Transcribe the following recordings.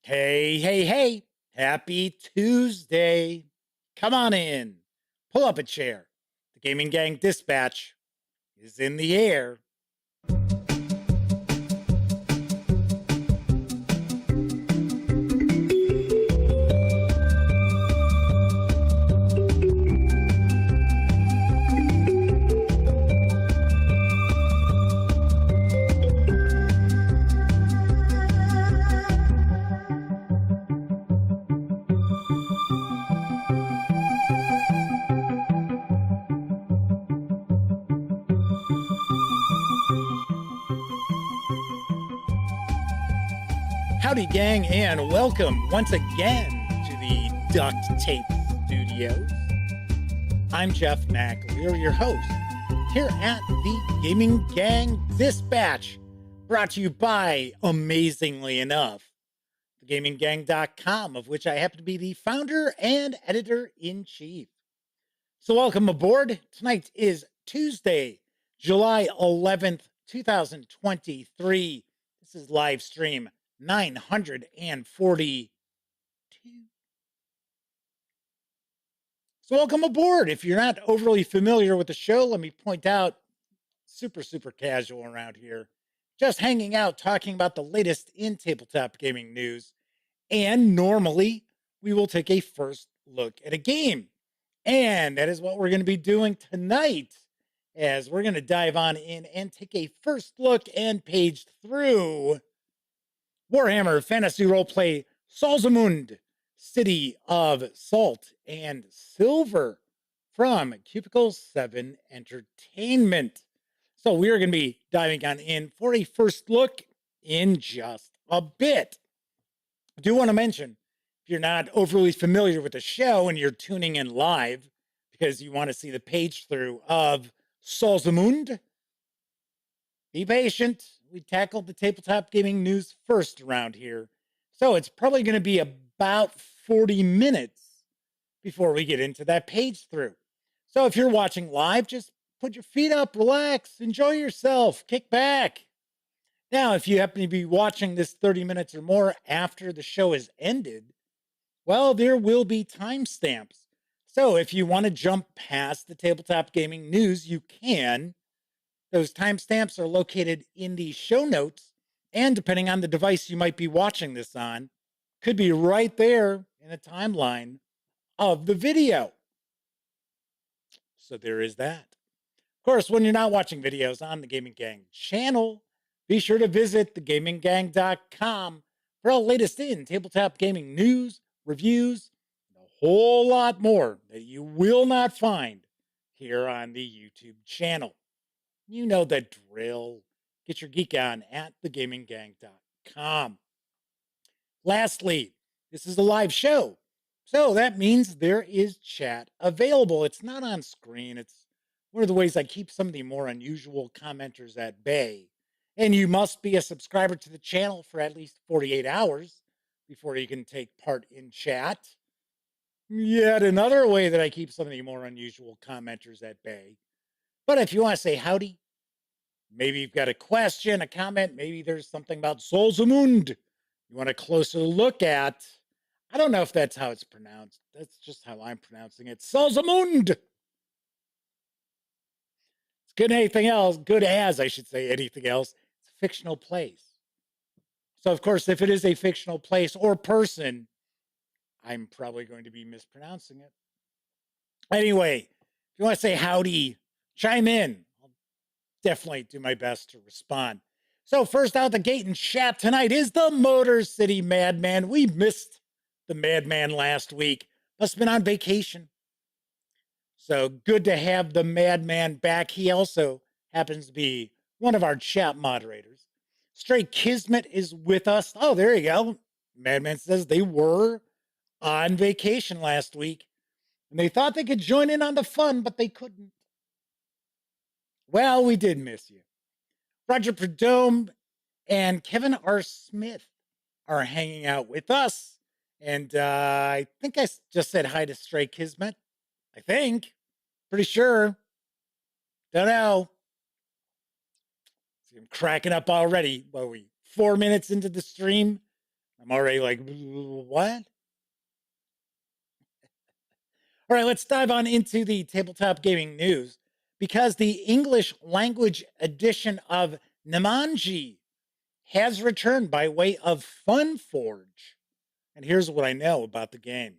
Hey, hey, hey. Happy Tuesday. Come on in. Pull up a chair. The Gaming Gang Dispatch is in the air. Howdy, gang, and welcome once again to the Duct Tape Studios. I'm Jeff McAleer, your host, here at the Gaming Gang Dispatch, brought to you by, amazingly enough, thegaminggang.com, of which I happen to be the founder and editor-in-chief. So welcome aboard. Tonight is Tuesday, July 11th, 2023. This is live stream 942. So welcome aboard. If you're not overly familiar with the show, let me point out, super casual around here. Just hanging out, talking about the latest in tabletop gaming news. And normally, we will take a first look at a game. And that is what we're going to be doing tonight, as we're going to dive on in and take a first look and page through Warhammer Fantasy Roleplay Salzenmund, City of Salt and Silver from Cubicle 7 Entertainment. So we are going to be diving on in for a first look in just a bit. I do want to mention, if you're not overly familiar with the show and you're tuning in live because you want to see the page through of Salzenmund, be patient. We tackled the tabletop gaming news first around here. So it's probably going to be about 40 minutes before we get into that page through. So if you're watching live, just put your feet up, relax, enjoy yourself, kick back. Now, if you happen to be watching this 30 minutes or more after the show has ended, well, there will be timestamps. So if you want to jump past the tabletop gaming news, you can. Those timestamps are located in the show notes, and depending on the device you might be watching this on, could be right there in the timeline of the video. So there is that. Of course, when you're not watching videos on the Gaming Gang channel, be sure to visit thegaminggang.com for all latest in tabletop gaming news, reviews, and a whole lot more that you will not find here on the YouTube channel. You know the drill. Get your geek on at thegaminggang.com. Lastly, this is a live show, so that means there is chat available. It's not on screen. It's one of the ways I keep some of the more unusual commenters at bay. And you must be a subscriber to the channel for at least 48 hours before you can take part in chat. Yet another way that I keep some of the more unusual commenters at bay. But if you want to say howdy, maybe you've got a question, a comment, maybe there's something about Salzenmund you want a closer look at. I don't know if that's how it's pronounced. That's just how I'm pronouncing it. Salzenmund! It's good anything else, good as I should say anything else. It's a fictional place. So of course, if it is a fictional place or person, I'm probably going to be mispronouncing it. Anyway, if you want to say howdy, chime in. I'll definitely do my best to respond. So first out the gate in chat tonight is the Motor City Madman. We missed the Madman last week. Must have been on vacation. So good to have the Madman back. He also happens to be one of our chat moderators. Stray Kismet is with us. Oh, there you go. Madman says they were on vacation last week, and they thought they could join in on the fun, but they couldn't. Well, we did miss you. Roger Perdome and Kevin R. Smith are hanging out with us. And I think I just said hi to Stray Kismet. I think. Pretty sure. Don't know. See, I'm cracking up already. What are we, 4 minutes into the stream? I'm already like, what? All right, let's dive on into the tabletop gaming news because the English language edition of Namanji has returned by way of Funforge. And here's what I know about the game.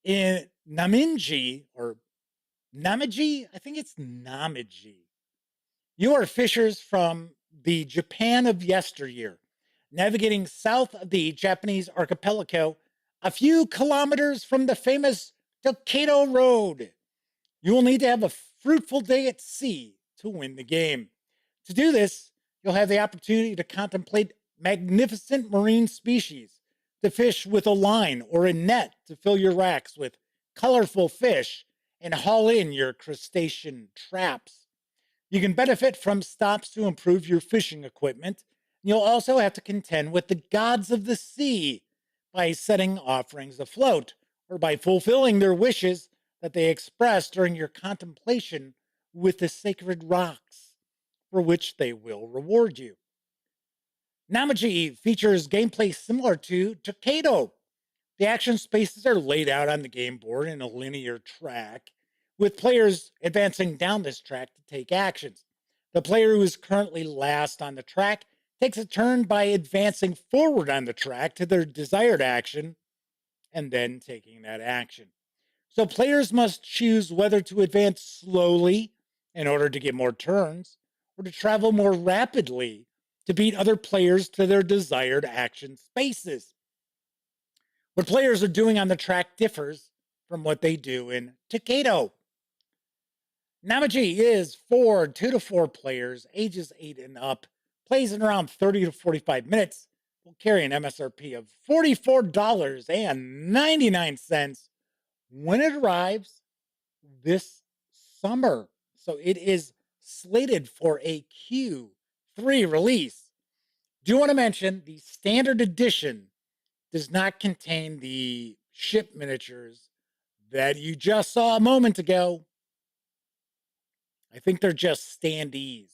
In Naminji, or Namaji, I think it's Namaji, you are fishers from the Japan of yesteryear, navigating south of the Japanese archipelago, a few kilometers from the famous Tokaido Road. You will need to have a fruitful day at sea to win the game. To do this, you'll have the opportunity to contemplate magnificent marine species, to fish with a line or a net to fill your racks with colorful fish, and haul in your crustacean traps. You can benefit from stops to improve your fishing equipment. You'll also have to contend with the gods of the sea by setting offerings afloat or by fulfilling their wishes that they express during your contemplation with the sacred rocks, for which they will reward you. Namaji features gameplay similar to Tokaido. The action spaces are laid out on the game board in a linear track, with players advancing down this track to take actions. The player who is currently last on the track takes a turn by advancing forward on the track to their desired action and then taking that action. So players must choose whether to advance slowly in order to get more turns or to travel more rapidly to beat other players to their desired action spaces. What players are doing on the track differs from what they do in Tokaido. Namaji is for 2 to 4 players, ages 8 and up, plays in around 30 to 45 minutes, will carry an MSRP of $44.99 when it arrives this summer. So it is slated for a Q3 release. Do want to mention the standard edition does not contain the ship miniatures that you just saw a moment ago. I think they're just standees.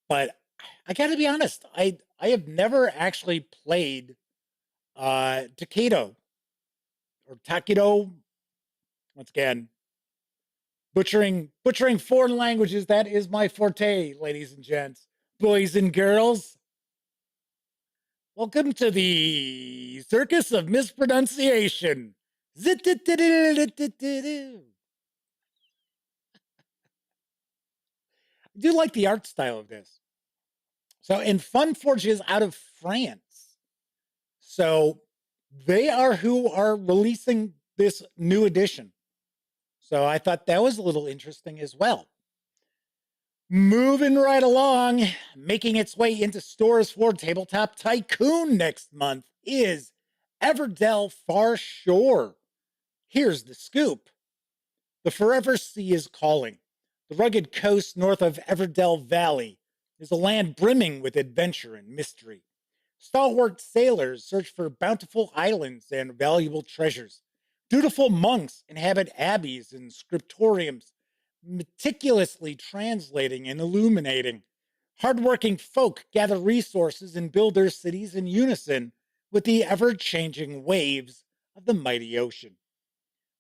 But I got to be honest, I have never actually played Takedo or Takido. Once again, butchering foreign languages, that is my forte, ladies and gents, boys and girls. Welcome to the circus of mispronunciation. I do like the art style of this. So, and Funforge is out of France. So, they are who are releasing this new edition. So, I thought that was a little interesting as well. Moving right along, making its way into stores for Tabletop Tycoon next month is Everdell Far Shore. Here's the scoop. The Forever Sea is calling. The rugged coast north of Everdell Valley is a land brimming with adventure and mystery. Stalwart sailors search for bountiful islands and valuable treasures. Dutiful monks inhabit abbeys and scriptoriums, meticulously translating and illuminating. Hardworking folk gather resources and build their cities in unison with the ever-changing waves of the mighty ocean.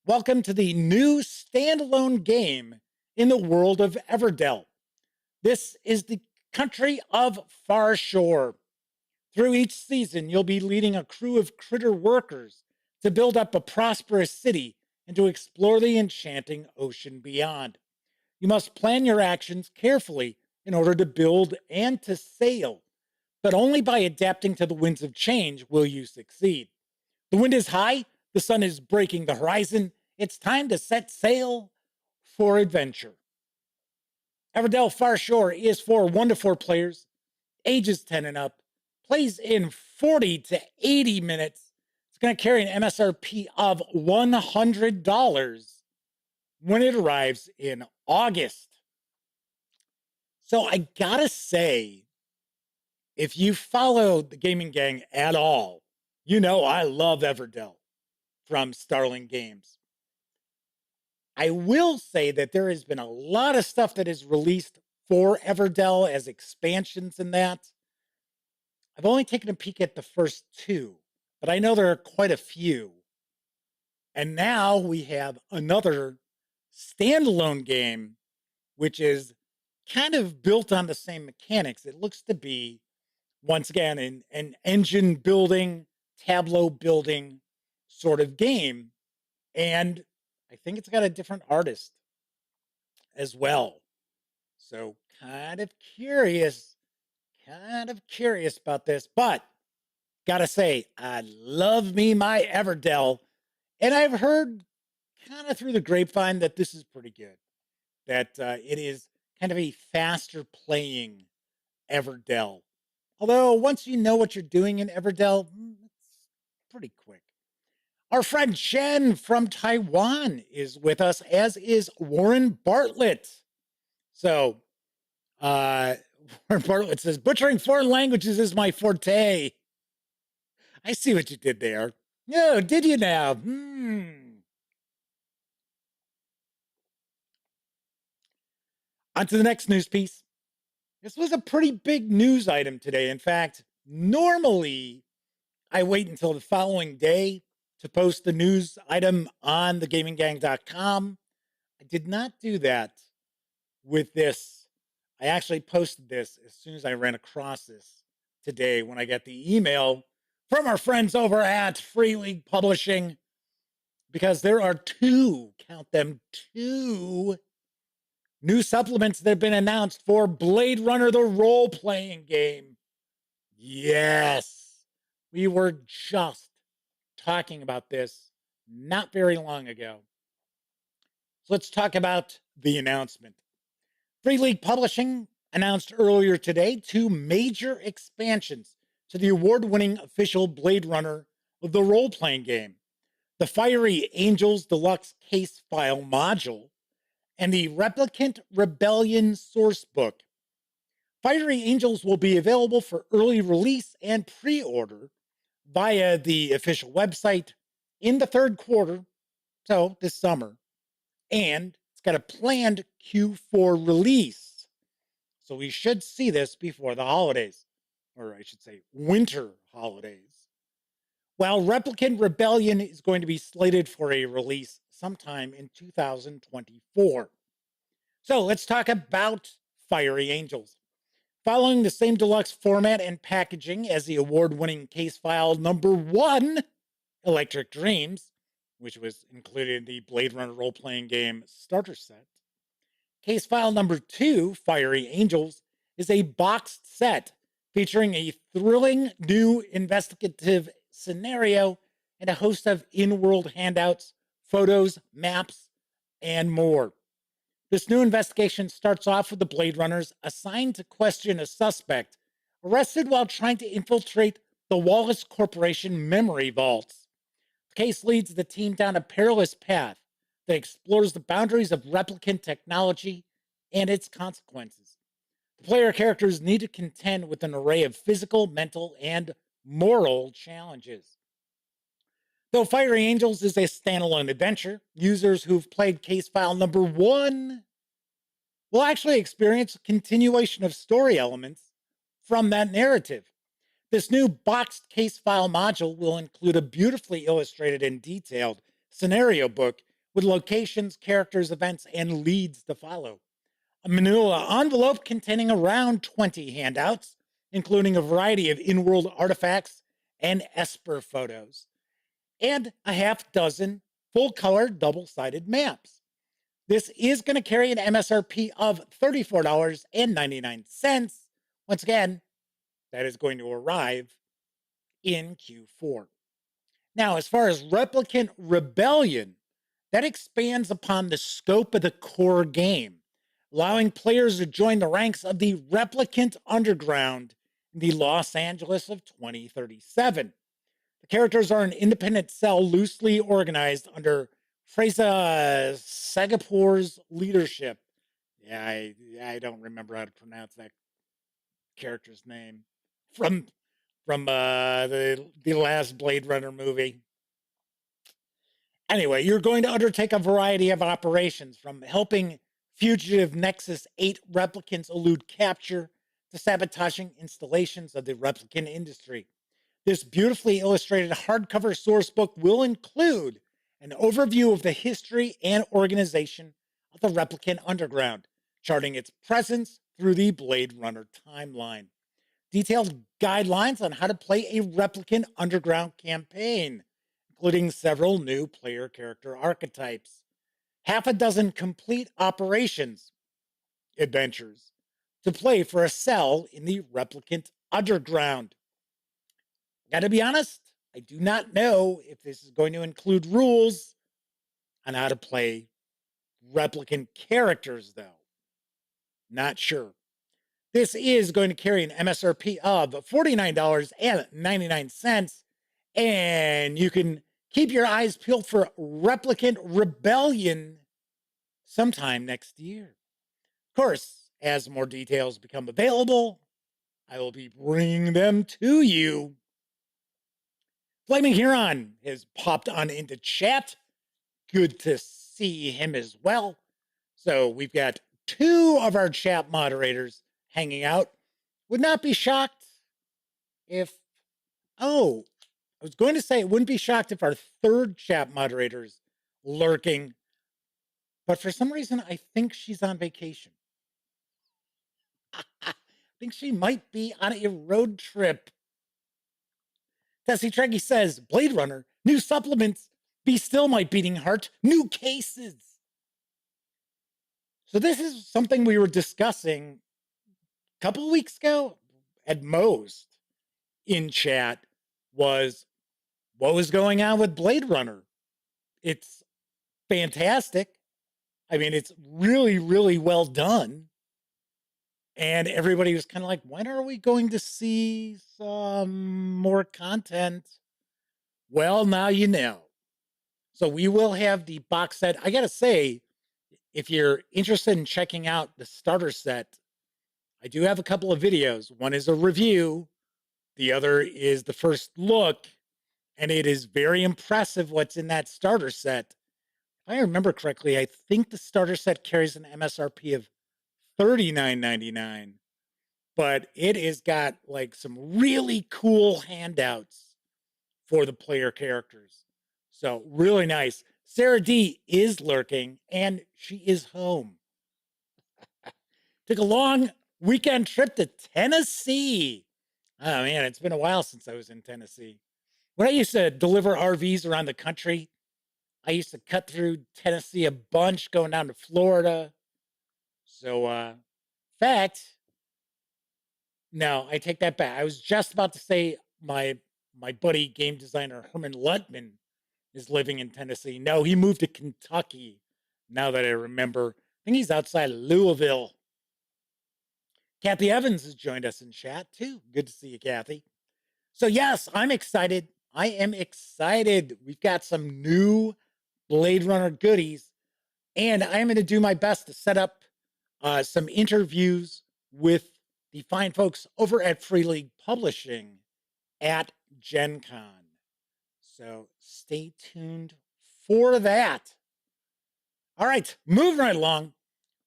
Welcome to the new standalone game in the world of Everdell. This is the country of Far Shore. Through each season, you'll be leading a crew of critter workers to build up a prosperous city and to explore the enchanting ocean beyond. You must plan your actions carefully in order to build and to sail, but only by adapting to the winds of change will you succeed. The wind is high, the sun is breaking the horizon. It's time to set sail for adventure. Everdell Far Shore is for 1 to 4 players, ages 10 and up, plays in 40 to 80 minutes. It's going to carry an MSRP of $100 when it arrives in August. So I gotta say, if you follow the gaming gang at all, you know I love Everdell from Starling Games. I will say that there has been a lot of stuff that is released for Everdell as expansions in that. I've only taken a peek at the first 2. but I know there are quite a few. And now we have another standalone game, which is kind of built on the same mechanics. It looks to be, once again, an engine building, tableau building sort of game. And I think it's got a different artist as well. So kind of curious about this, but gotta say, I love me my Everdell. And I've heard kind of through the grapevine that this is pretty good, that it is kind of a faster playing Everdell. Although once you know what you're doing in Everdell, it's pretty quick. Our friend Chen from Taiwan is with us, as is Warren Bartlett. So, Warren Bartlett says, butchering foreign languages is my forte. I see what you did there. No, did you now? On to the next news piece. This was a pretty big news item today. In fact, normally I wait until the following day to post the news item on thegaminggang.com. I did not do that with this. I actually posted this as soon as I ran across this today when I got the email from our friends over at Free League Publishing, because there are count them, two new supplements that have been announced for Blade Runner, the role-playing game. Yes, we were just talking about this not very long ago. So let's talk about the announcement. Free League Publishing announced earlier today two major expansions to the award-winning official Blade Runner of the role-playing game: the Fiery Angels Deluxe Case File module and the Replicant Rebellion sourcebook. Fiery Angels will be available for early release and pre-order via the official website in the third quarter, so this summer, and it's got a planned Q4 release. So we should see this before the holidays, or I should say winter holidays. While Replicant Rebellion is going to be slated for a release sometime in 2024. So let's talk about Fiery Angels. Following the same deluxe format and packaging as the award-winning case file number 1, Electric Dreams, which was included in the Blade Runner role-playing game starter set, case file number 2, Fiery Angels, is a boxed set featuring a thrilling new investigative scenario and a host of in-world handouts, photos, maps, and more. This new investigation starts off with the Blade Runners assigned to question a suspect arrested while trying to infiltrate the Wallace Corporation memory vaults. The case leads the team down a perilous path that explores the boundaries of replicant technology and its consequences. The player characters need to contend with an array of physical, mental, and moral challenges. Though Fiery Angels is a standalone adventure, users who've played case file number 1 will actually experience a continuation of story elements from that narrative. This new boxed case file module will include a beautifully illustrated and detailed scenario book with locations, characters, events, and leads to follow. A manila envelope containing around 20 handouts, including a variety of in-world artifacts and Esper photos, and a half dozen full-color double-sided maps. This is going to carry an MSRP of $34.99. Once again, that is going to arrive in Q4. Now, as far as Replicant Rebellion, that expands upon the scope of the core game, allowing players to join the ranks of the Replicant Underground in the Los Angeles of 2037. The characters are an independent cell loosely organized under Freza Sagapor's leadership. Yeah, I don't remember how to pronounce that character's name from the last Blade Runner movie. Anyway, you're going to undertake a variety of operations, from helping fugitive Nexus 8 replicants elude capture to sabotaging installations of the replicant industry. This beautifully illustrated hardcover source book will include an overview of the history and organization of the Replicant Underground, charting its presence through the Blade Runner timeline. Detailed guidelines on how to play a Replicant Underground campaign, including several new player character archetypes, half a dozen complete operations adventures to play for a cell in the Replicant Underground. Gotta be honest, I do not know if this is going to include rules on how to play replicant characters, though. Not sure. This is going to carry an MSRP of $49.99, and you can keep your eyes peeled for Replicant Rebellion sometime next year. Of course, as more details become available, I will be bringing them to you. Flaming Huron has popped on into chat. Good to see him as well. So we've got two of our chat moderators hanging out. Would not be shocked if, I was going to say it wouldn't be shocked if our third chat moderator is lurking, but for some reason, I think she's on vacation. I think she might be on a road trip. Tessie Treggy says, Blade Runner, new supplements, be still my beating heart, new cases. So this is something we were discussing a couple of weeks ago at most in chat, was what was going on with Blade Runner. It's fantastic. I mean, it's really, really well done. And everybody was kind of like, when are we going to see some more content? Well, now you know. So we will have the box set. I got to say, if you're interested in checking out the starter set, I do have a couple of videos. One is a review, the other is the first look, and it is very impressive what's in that starter set. If I remember correctly, I think the starter set carries an MSRP of $39.99, but it has got like some really cool handouts for the player characters. So really nice. Sarah D is lurking and she is home. Took a long weekend trip to Tennessee. Oh man, it's been a while since I was in Tennessee. When I used to deliver RVs around the country, I used to cut through Tennessee a bunch going down to Florida. So, fact, no, I take that back. I was just about to say my buddy game designer Herman Lutman is living in Tennessee. No, he moved to Kentucky. Now that I remember, I think he's outside of Louisville. Kathy Evans has joined us in chat too. Good to see you, Kathy. So yes, I'm excited. I am excited. We've got some new Blade Runner goodies, and I'm going to do my best to set up some interviews with the fine folks over at Free League Publishing at Gen Con. So stay tuned for that. All right, moving right along.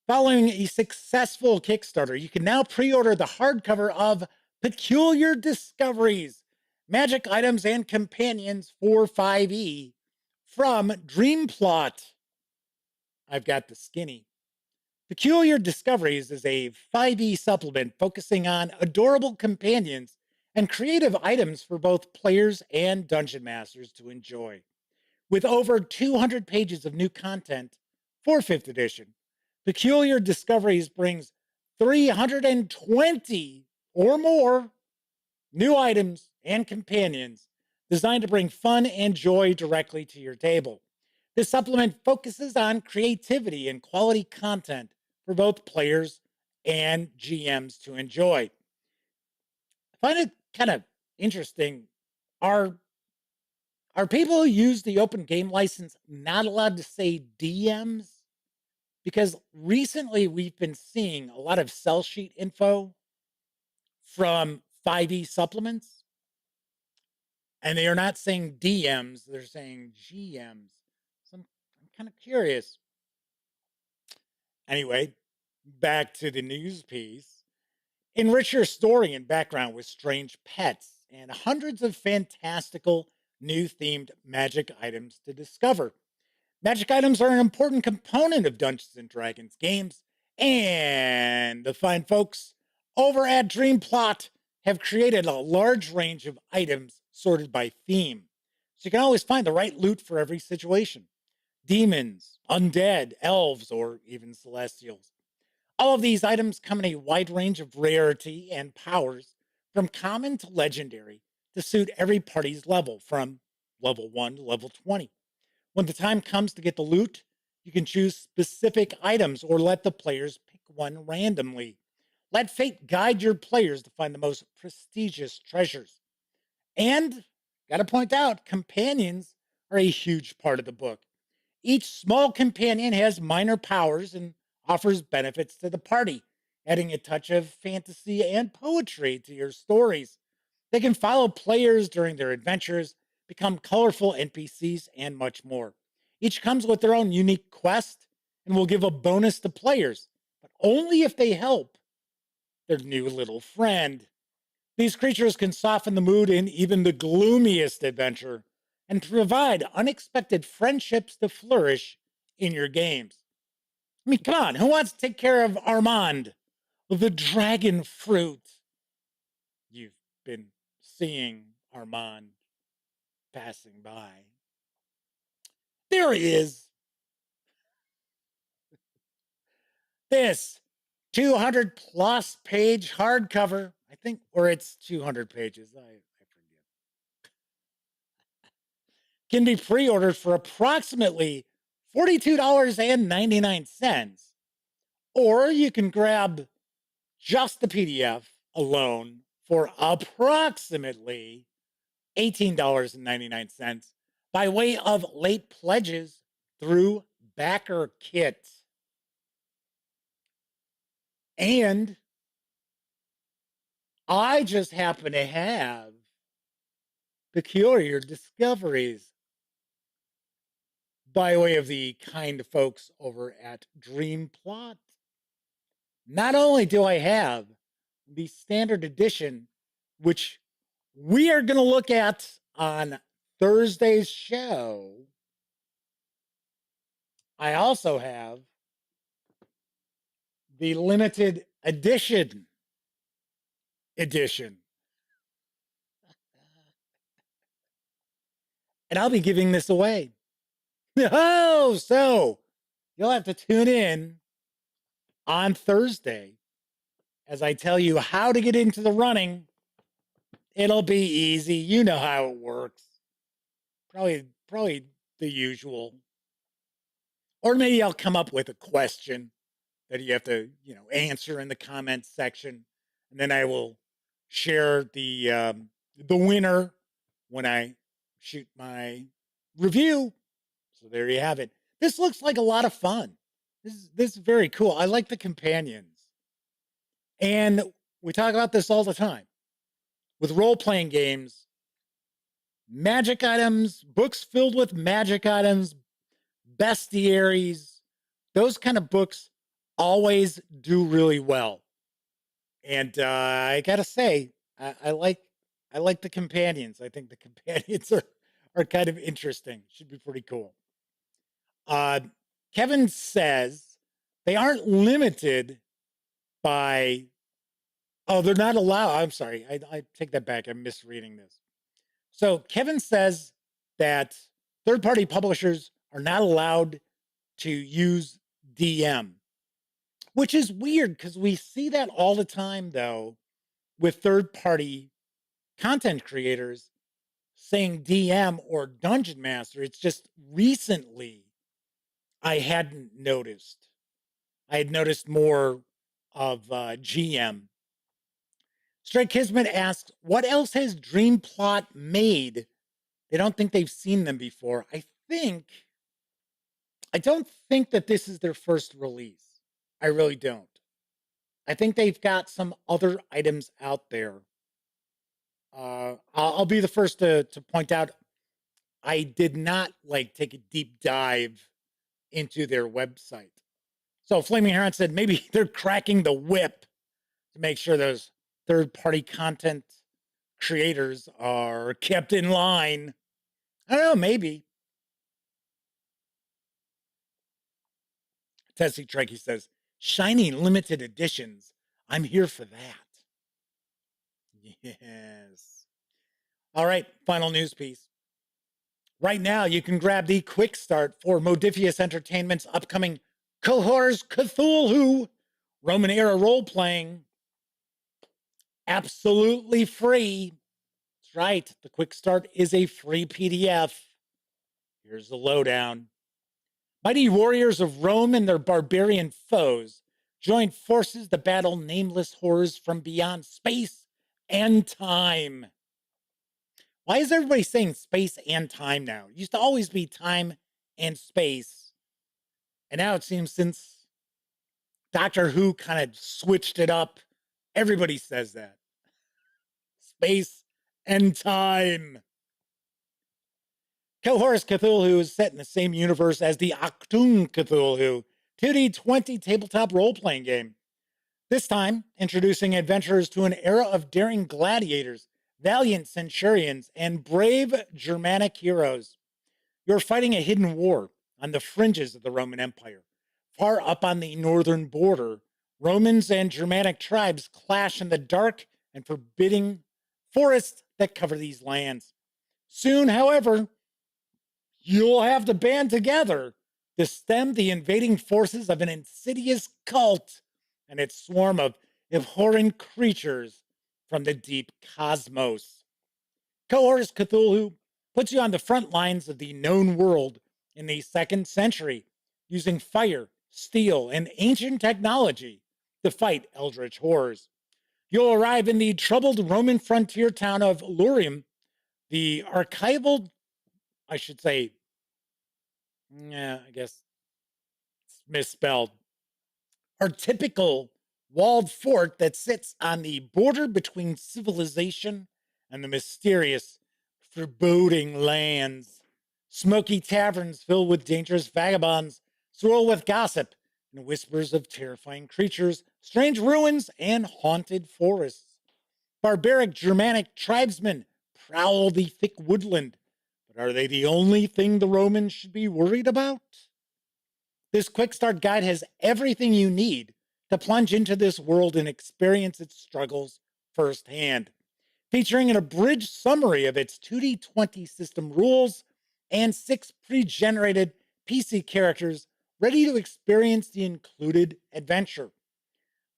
Following a successful Kickstarter, you can now pre-order the hardcover of Peculiar Discoveries, Magic Items and Companions for 5e from Dreamplot. I've got the skinny. Peculiar Discoveries is a 5e supplement focusing on adorable companions and creative items for both players and dungeon masters to enjoy. With over 200 pages of new content for 5th edition, Peculiar Discoveries brings 320 or more new items and companions designed to bring fun and joy directly to your table. This supplement focuses on creativity and quality content for both players and GMs to enjoy. I find it kind of interesting. Are people who use the open game license not allowed to say DMs? Because recently we've been seeing a lot of sell sheet info from 5e supplements, and they are not saying DMs, they're saying GMs. So I'm kind of curious. Anyway, back to the news piece. Enrich your story and background with strange pets and hundreds of fantastical new themed magic items to discover. Magic items are an important component of Dungeons and Dragons games, and the fine folks over at Dreamplot have created a large range of items sorted by theme. So you can always find the right loot for every situation: demons, undead, elves, or even celestials. All of these items come in a wide range of rarity and powers, from common to legendary, to suit every party's level, from level 1 to level 20. When the time comes to get the loot, you can choose specific items or let the players pick one randomly. Let fate guide your players to find the most prestigious treasures. And, gotta point out, companions are a huge part of the book. Each small companion has minor powers and offers benefits to the party, adding a touch of fantasy and poetry to your stories. They can follow players during their adventures, become colorful NPCs, and much more. Each comes with their own unique quest and will give a bonus to players, but only if they help their new little friend. These creatures can soften the mood in even the gloomiest adventure and provide unexpected friendships to flourish in your games. I mean, come on, who wants to take care of Armand, the dragon fruit? You've been seeing Armand passing by. There he is. This 200 plus page hardcover, I think, or it's 200 pages. I forget. Can be pre ordered for approximately $42.99. Or you can grab just the PDF alone for approximately $18.99 by way of late pledges through Backer Kit. And I just happen to have peculiar discoveries by way of the kind folks over at Dreamplot. Not only do I have the standard edition, which we are going to look at on Thursday's show, I also have the limited edition. And I'll be giving this away. Oh, so you'll have to tune in on Thursday as I tell you how to get into the running. It'll be easy. You know how it works. Probably the usual. Or maybe I'll come up with a question that you have to, answer in the comments section, and then I will share the winner when I shoot my review. So there you have it. This looks like a lot of fun. This is very cool. I like the companions. And we talk about this all the time. With role-playing games, magic items, books filled with magic items, bestiaries, those kind of books always do really well. And I gotta say, I like the companions. I think the companions are kind of interesting. Should be pretty cool. Kevin says they aren't limited by. Oh, they're not allowed. I'm sorry. I take that back. I'm misreading this. So Kevin says that third-party publishers are not allowed to use DM, which is weird because we see that all the time, though, with third-party content creators saying DM or Dungeon Master. It's just recently I hadn't noticed. I had noticed more of GM. Straight Kismet asks, what else has Dreamplot made? They don't think they've seen them before. I don't think that this is their first release. I really don't. I think they've got some other items out there. I'll be the first to point out, I did not take a deep dive into their website. So Flaming Heron said maybe they're cracking the whip. to make sure those third-party content creators are kept in line. I don't know, maybe. Tessie Trekkie says, shiny limited editions. I'm here for that. Yes. All right, final news piece. Right now, you can grab the quick start for Modiphius Entertainment's upcoming Cohors Cthulhu Roman era role playing. Absolutely free. That's right. The quick start is a free PDF. Here's the lowdown. Mighty warriors of Rome and their barbarian foes join forces to battle nameless horrors from beyond space and time. Why is everybody saying space and time now? It used to always be time and space. And now it seems since Doctor Who kind of switched it up, everybody says that. Space and time. Cohors Cthulhu is set in the same universe as the Achtung Cthulhu 2D20 tabletop role-playing game. This time, introducing adventurers to an era of daring gladiators, valiant centurions, and brave Germanic heroes. You're fighting a hidden war on the fringes of the Roman Empire. Far up on the northern border, Romans and Germanic tribes clash in the dark and forbidding forests that cover these lands. Soon, however, you'll have to band together to stem the invading forces of an insidious cult and its swarm of abhorrent creatures from the deep cosmos. Cohors Cthulhu puts you on the front lines of the known world in the 2nd century, using fire, steel, and ancient technology to fight eldritch horrors. You'll arrive in the troubled Roman frontier town of Lurium, the archival, I should say, I guess it's misspelled, our typical walled fort that sits on the border between civilization and the mysterious, foreboding lands. Smoky taverns filled with dangerous vagabonds swirl with gossip and whispers of terrifying creatures, strange ruins, and haunted forests. Barbaric Germanic tribesmen prowl the thick woodland, but are they the only thing the Romans should be worried about? This quick start guide has everything you need to plunge into this world and experience its struggles firsthand, featuring an abridged summary of its 2D20 system rules and 6 pre-generated PC characters ready to experience the included adventure.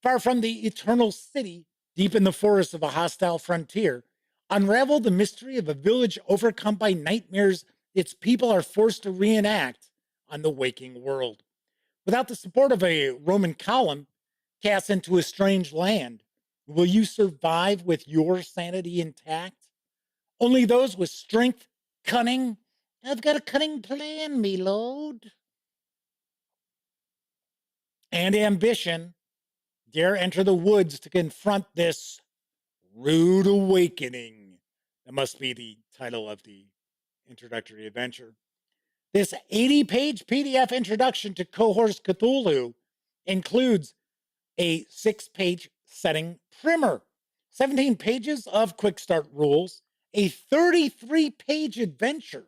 Far from the eternal city, deep in the forests of a hostile frontier, unravel the mystery of a village overcome by nightmares its people are forced to reenact on the waking world. Without the support of a Roman column cast into a strange land, will you survive with your sanity intact? Only those with strength, cunning, I've got a cunning plan, me lord, and ambition dare enter the woods to confront this rude awakening. That must be the title of the introductory adventure. This 80-page PDF introduction to Cohors Cthulhu includes a 6-page setting primer, 17 pages of quick start rules, a 33-page adventure.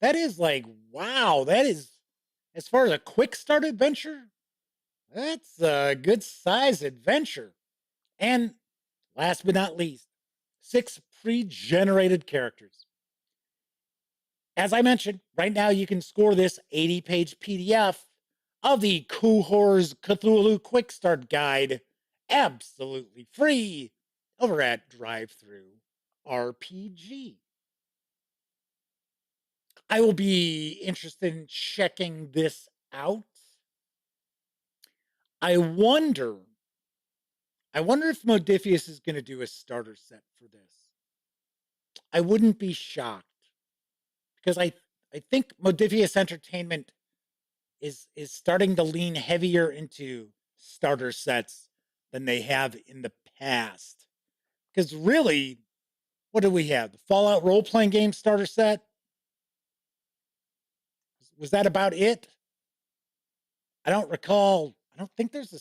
That is like, wow, that is, as far as a quick start adventure, that's a good size adventure. And last but not least, 6 pre-generated characters. As I mentioned, right now you can score this 80-page PDF of the Cohors Cthulhu Quick Start Guide absolutely free over at DriveThruRPG. I will be interested in checking this out. I wonder if Modiphius is going to do a starter set for this. I wouldn't be shocked because I think Modiphius Entertainment is starting to lean heavier into starter sets than they have in the past. Because really, what do we have? The Fallout role-playing game starter set? Was that about it? I don't recall. I don't think there's a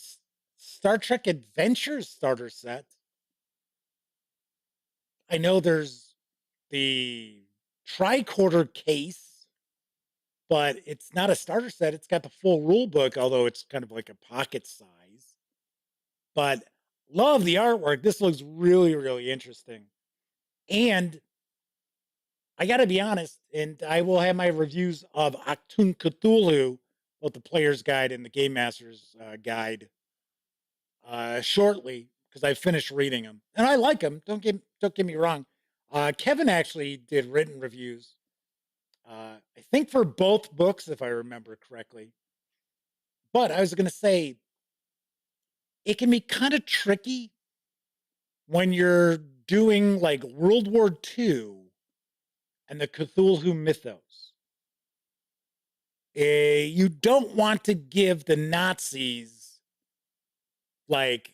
Star Trek Adventures starter set. I know there's the tricorder case, but it's not a starter set. It's got the full rule book, although it's kind of like a pocket size. But love the artwork. This looks really, really interesting. And I got to be honest, and I will have my reviews of Achtung Cthulhu, both the player's guide and the game master's guide, shortly because I finished reading them and I like them. Don't get me wrong. Kevin actually did written reviews. I think for both books, if I remember correctly. But I was going to say it can be kind of tricky when you're doing like World War II and the Cthulhu mythos. You don't want to give the Nazis like,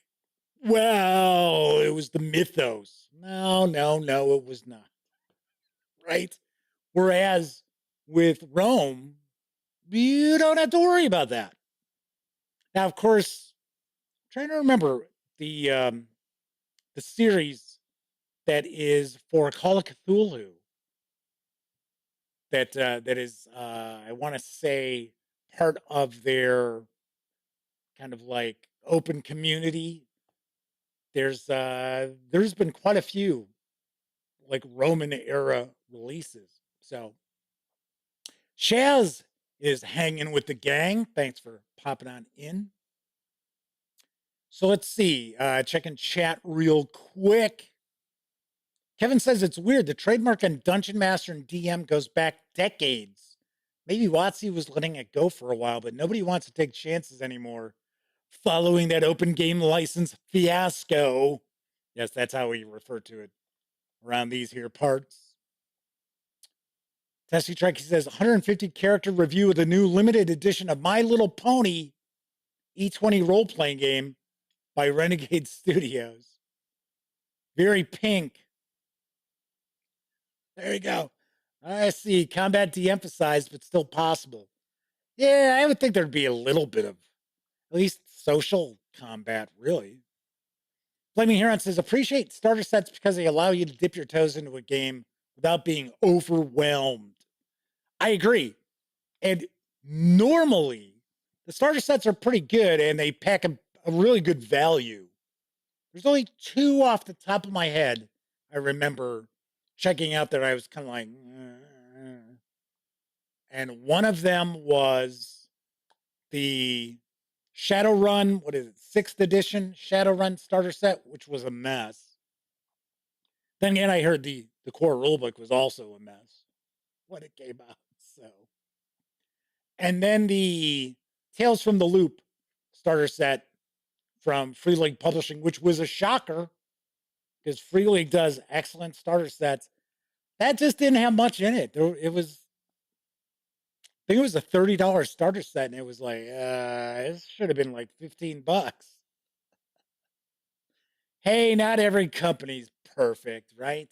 well, it was the mythos. No, no, no, it was not. Right? Whereas with Rome, you don't have to worry about that. Now, of course, I'm trying to remember the series that is for Call of Cthulhu. That is, I want to say, part of their kind of like open community. There's been quite a few like Roman era releases. So Shaz is hanging with the gang. Thanks for popping on in. So let's see. Checking chat real quick. Kevin says it's weird. The trademark on Dungeon Master and DM goes back decades. Maybe WotC was letting it go for a while, but nobody wants to take chances anymore following that open game license fiasco. Yes, that's how we refer to it around these here parts. Tessie Trek, he says 150 character review of the new limited edition of My Little Pony E20 role playing game by Renegade Studios. Very pink. There you go. I see. Combat de-emphasized, but still possible. Yeah, I would think there'd be a little bit of at least social combat, really. Flaming Heron says, appreciate starter sets because they allow you to dip your toes into a game without being overwhelmed. I agree. And normally, the starter sets are pretty good and they pack a really good value. There's only two off the top of my head I remember checking out that I was kind of like, and one of them was the Shadowrun, what is it, 6th edition Shadowrun starter set, which was a mess. Then again, I heard the core rulebook was also a mess when it came out. So, and then the Tales from the Loop starter set from Free League Publishing, which was a shocker because Free League does excellent starter sets. That just didn't have much in it. It was, I think it was a $30 starter set, and it was like, it should have been like $15. Hey, not every company's perfect, right?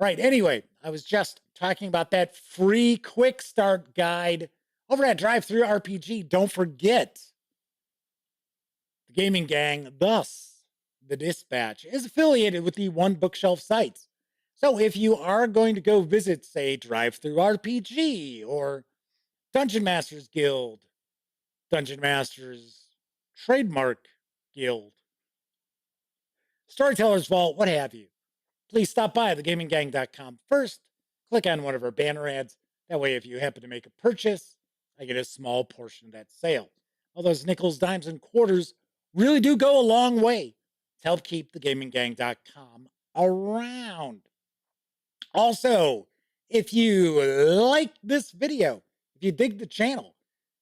Right. Anyway, I was just talking about that free quick start guide over at DriveThruRPG. Don't forget, the gaming gang, thus the Dispatch, is affiliated with the One Bookshelf sites. So if you are going to go visit, say, DriveThruRPG or Dungeon Masters Guild, Dungeon Masters Trademark Guild, Storyteller's Vault, what have you, please stop by thegaminggang.com first. Click on one of our banner ads. That way, if you happen to make a purchase, I get a small portion of that sale. All those nickels, dimes, and quarters really do go a long way to help keep thegaminggang.com around. Also, if you like this video, if you dig the channel,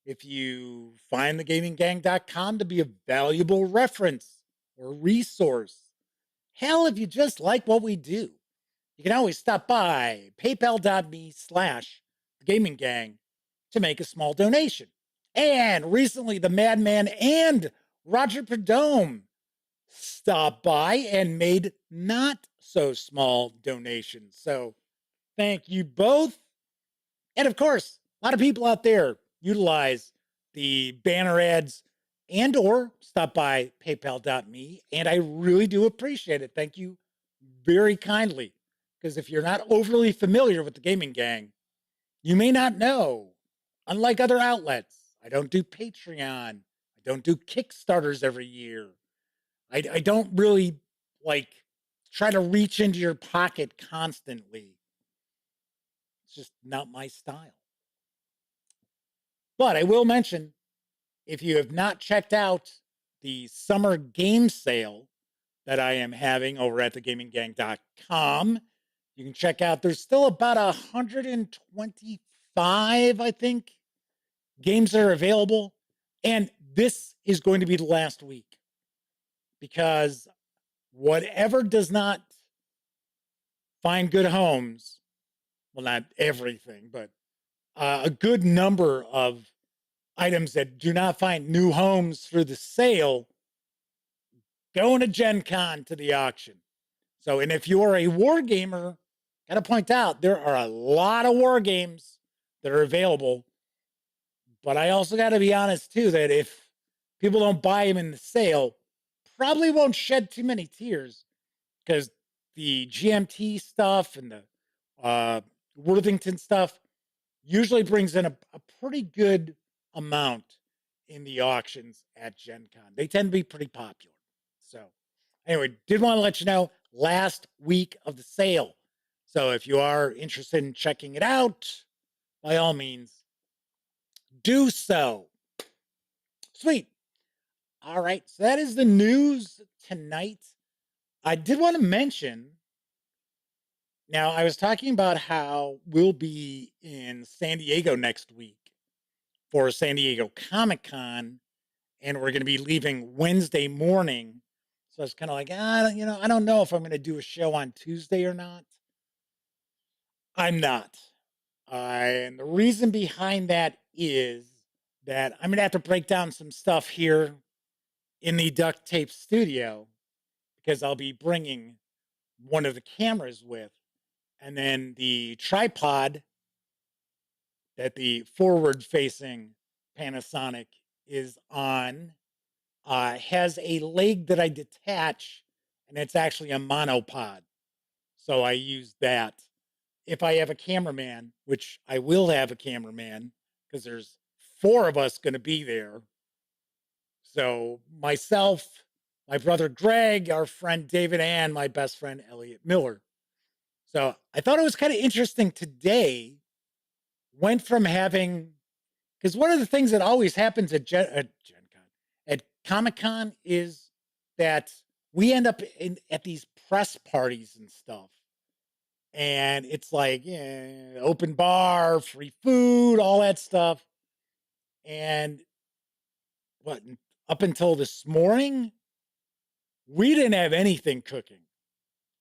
if you find thegaminggang.com to be a valuable reference or resource, hell, if you just like what we do, you can always stop by paypal.me/gaminggang to make a small donation. And recently, the Madman and Roger Perdome stopped by and made not so small donations. So thank you both. And of course, a lot of people out there utilize the banner ads and or stop by paypal.me. And I really do appreciate it. Thank you very kindly. Because if you're not overly familiar with the Gaming Gang, you may not know, unlike other outlets, I don't do Patreon. I don't do Kickstarters every year. I don't really like try to reach into your pocket constantly. It's just not my style. But I will mention, if you have not checked out the summer game sale that I am having over at thegaminggang.com, you can check out, there's still about 125, I think, games that are available. And this is going to be the last week because whatever does not find good homes, well, not everything, but a good number of items that do not find new homes through the sale going to Gen Con to the auction. So, and if you are a war gamer, gotta point out there are a lot of war games that are available. But I also got to be honest too that if people don't buy them in the sale, probably won't shed too many tears because the GMT stuff and the Worthington stuff usually brings in a pretty good amount in the auctions at Gen Con. They tend to be pretty popular. So, anyway, did want to let you know last week of the sale. So, if you are interested in checking it out, by all means, do so. Sweet. All right. So, that is the news tonight. I did want to mention. Now, I was talking about how we'll be in San Diego next week for San Diego Comic-Con, and we're going to be leaving Wednesday morning. So I was kind of like, I don't know if I'm going to do a show on Tuesday or not. I'm not. And the reason behind that is that I'm going to have to break down some stuff here in the duct tape studio because I'll be bringing one of the cameras with. And then the tripod that the forward-facing Panasonic is on has a leg that I detach, and it's actually a monopod. So I use that. If I have a cameraman, which I will have a cameraman, because there's 4 of us going to be there. So myself, my brother Greg, our friend David, and my best friend Elliot Miller. So I thought it was kind of interesting today. Went from having, because one of the things that always happens at Gen Con, at Comic Con is that we end up at these press parties and stuff. And it's like, open bar, free food, all that stuff. And what, up until this morning, we didn't have anything cooking.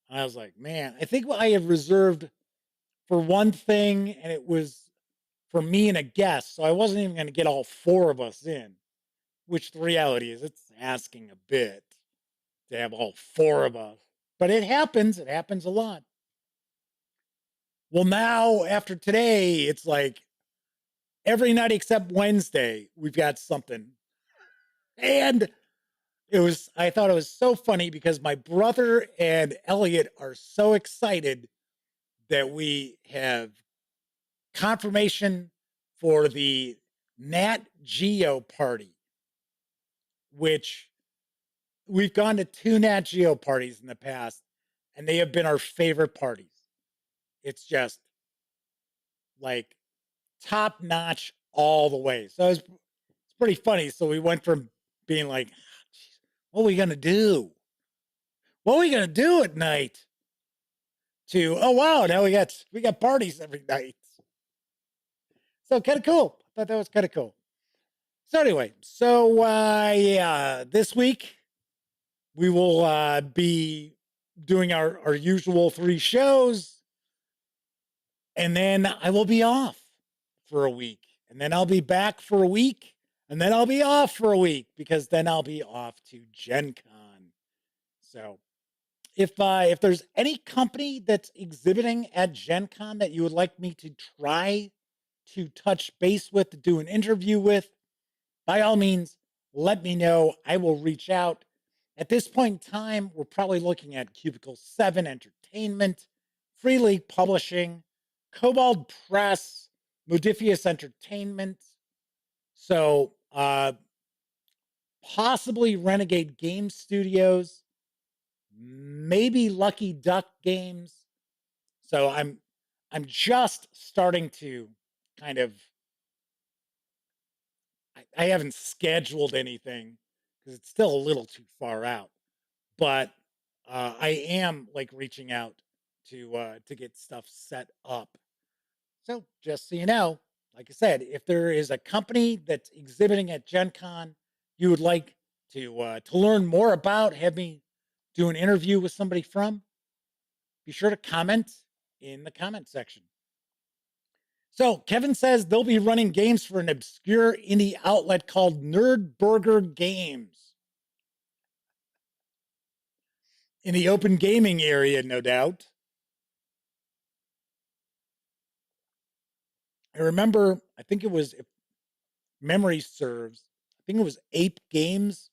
And I was like, man, I think I had reserved for one thing, and it was for me and a guest. So I wasn't even going to get all 4 of us in, which the reality is it's asking a bit to have all 4 of us. But it happens. It happens a lot. Well, now after today, it's like every night except Wednesday, we've got something. And I thought it was so funny because my brother and Elliot are so excited that we have confirmation for the Nat Geo party, which we've gone to 2 Nat Geo parties in the past, and they have been our favorite parties. It's just like top notch all the way. So it's pretty funny. So we went from being like, what are we going to do? What are we going to do at night? To, oh, wow, now we got parties every night. So kind of cool. I thought that was kind of cool. So anyway, this week we will be doing our usual 3 shows. And then I will be off for a week. And then I'll be back for a week. And then I'll be off for a week because then I'll be off to Gen Con. So if there's any company that's exhibiting at Gen Con that you would like me to try to touch base with, to do an interview with, by all means, let me know. I will reach out. At this point in time, we're probably looking at Cubicle 7 Entertainment, Free League Publishing, Cobalt Press, Modiphius Entertainment. So possibly Renegade Game Studios, maybe Lucky Duck Games. So I'm just starting to kind of, I haven't scheduled anything because it's still a little too far out, but I am like reaching out to get stuff set up. So just so you know, like I said, if there is a company that's exhibiting at Gen Con you would like to learn more about, have me do an interview with somebody from, be sure to comment in the comment section. So Kevin says they'll be running games for an obscure indie outlet called Nerd Burger Games. In the open gaming area, no doubt. I remember, I think it was, if memory serves, I think it was Ape Games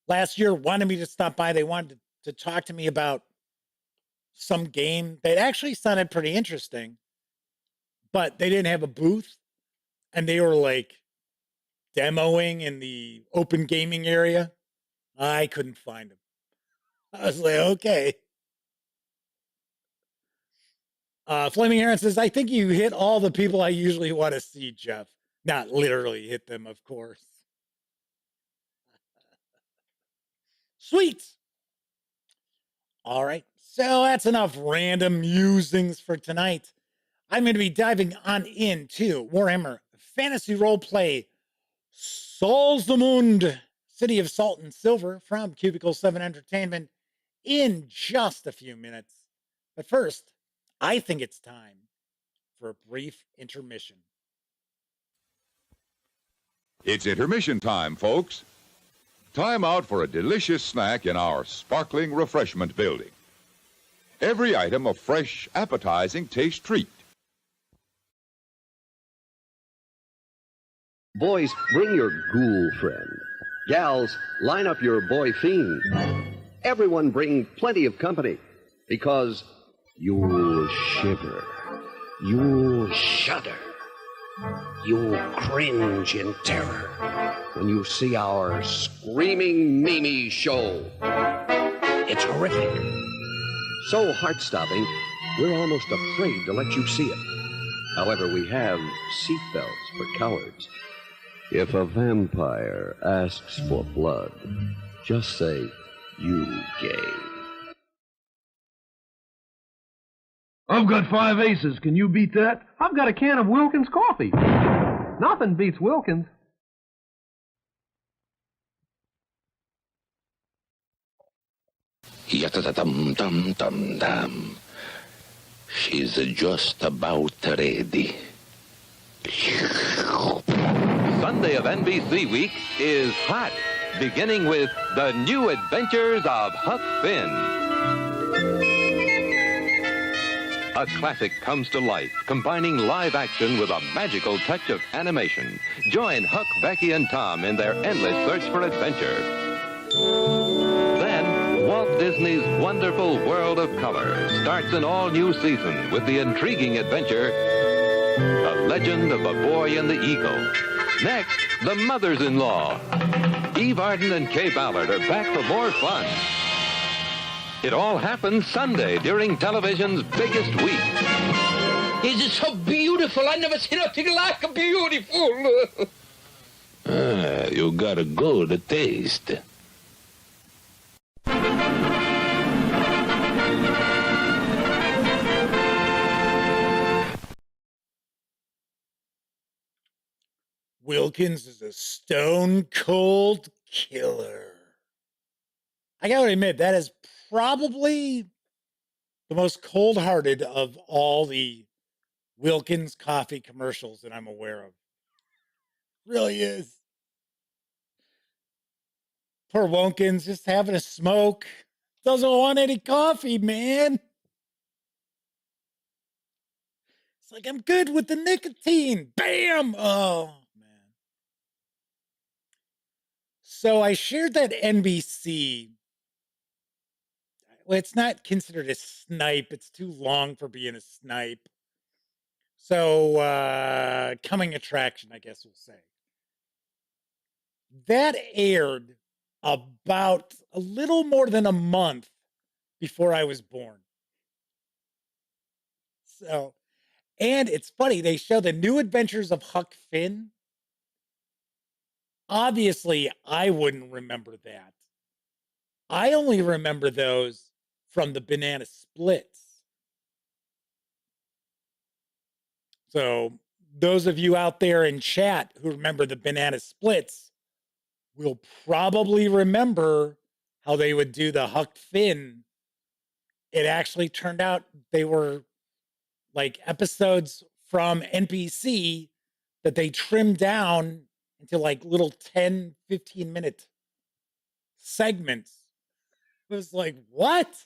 last year wanted me to stop by. They wanted to talk to me about some game that actually sounded pretty interesting, but they didn't have a booth and they were like demoing in the open gaming area. I couldn't find them. I was like, okay. Flaming Aaron says, I think you hit all the people I usually want to see, Jeff. Not literally hit them, of course. Sweet. All right. So that's enough random musings for tonight. I'm going to be diving on into Warhammer Fantasy Roleplay Salzenmund, City of Salt and Silver from Cubicle 7 Entertainment in just a few minutes. But first, I think it's time for a brief intermission. It's intermission time, folks. Time out for a delicious snack in our sparkling refreshment building. Every item a fresh, appetizing taste treat. Boys, bring your ghoul friend. Gals, line up your boy fiend. Everyone bring plenty of company, because you'll shiver, you'll shudder, you'll cringe in terror when you see our screaming Mimi show. It's horrific. So heart-stopping, we're almost afraid to let you see it. However, we have seatbelts for cowards. If a vampire asks for blood, just say, you gay. I've got 5 aces. Can you beat that? I've got a can of Wilkins coffee. Nothing beats Wilkins. Yata-da-dum-dum-dum-dum. She's just about ready. Sunday of NBC Week is hot, beginning with The New Adventures of Huck Finn. A classic comes to life, combining live action with a magical touch of animation. Join Huck, Becky, and Tom in their endless search for adventure. Then, Walt Disney's wonderful world of color starts an all-new season with the intriguing adventure, The Legend of the Boy and the Eagle. Next, The Mothers-in-Law. Eve Arden and Kay Ballard are back for more fun. It all happens Sunday during television's biggest week. Is it so beautiful? I never seen nothing like a beautiful. You gotta go to taste. Wilkins is a stone cold killer. I gotta admit, that is probably the most cold-hearted of all the Wilkins coffee commercials that I'm aware of. Really is. Poor Wilkins just having a smoke. Doesn't want any coffee, man. It's like, I'm good with the nicotine. Bam! Oh, man. So I shared that NBC. Well, it's not considered a snipe. It's too long for being a snipe. So, coming attraction, I guess we'll say. That aired about a little more than a month before I was born. So, and it's funny, they show the new adventures of Huck Finn. Obviously, I wouldn't remember that. I only remember those from the Banana Splits. So, those of you out there in chat who remember the Banana Splits will probably remember how they would do the Huck Finn. It actually turned out they were like episodes from NBC that they trimmed down into like little 10, 15-minute segments. It was like, what?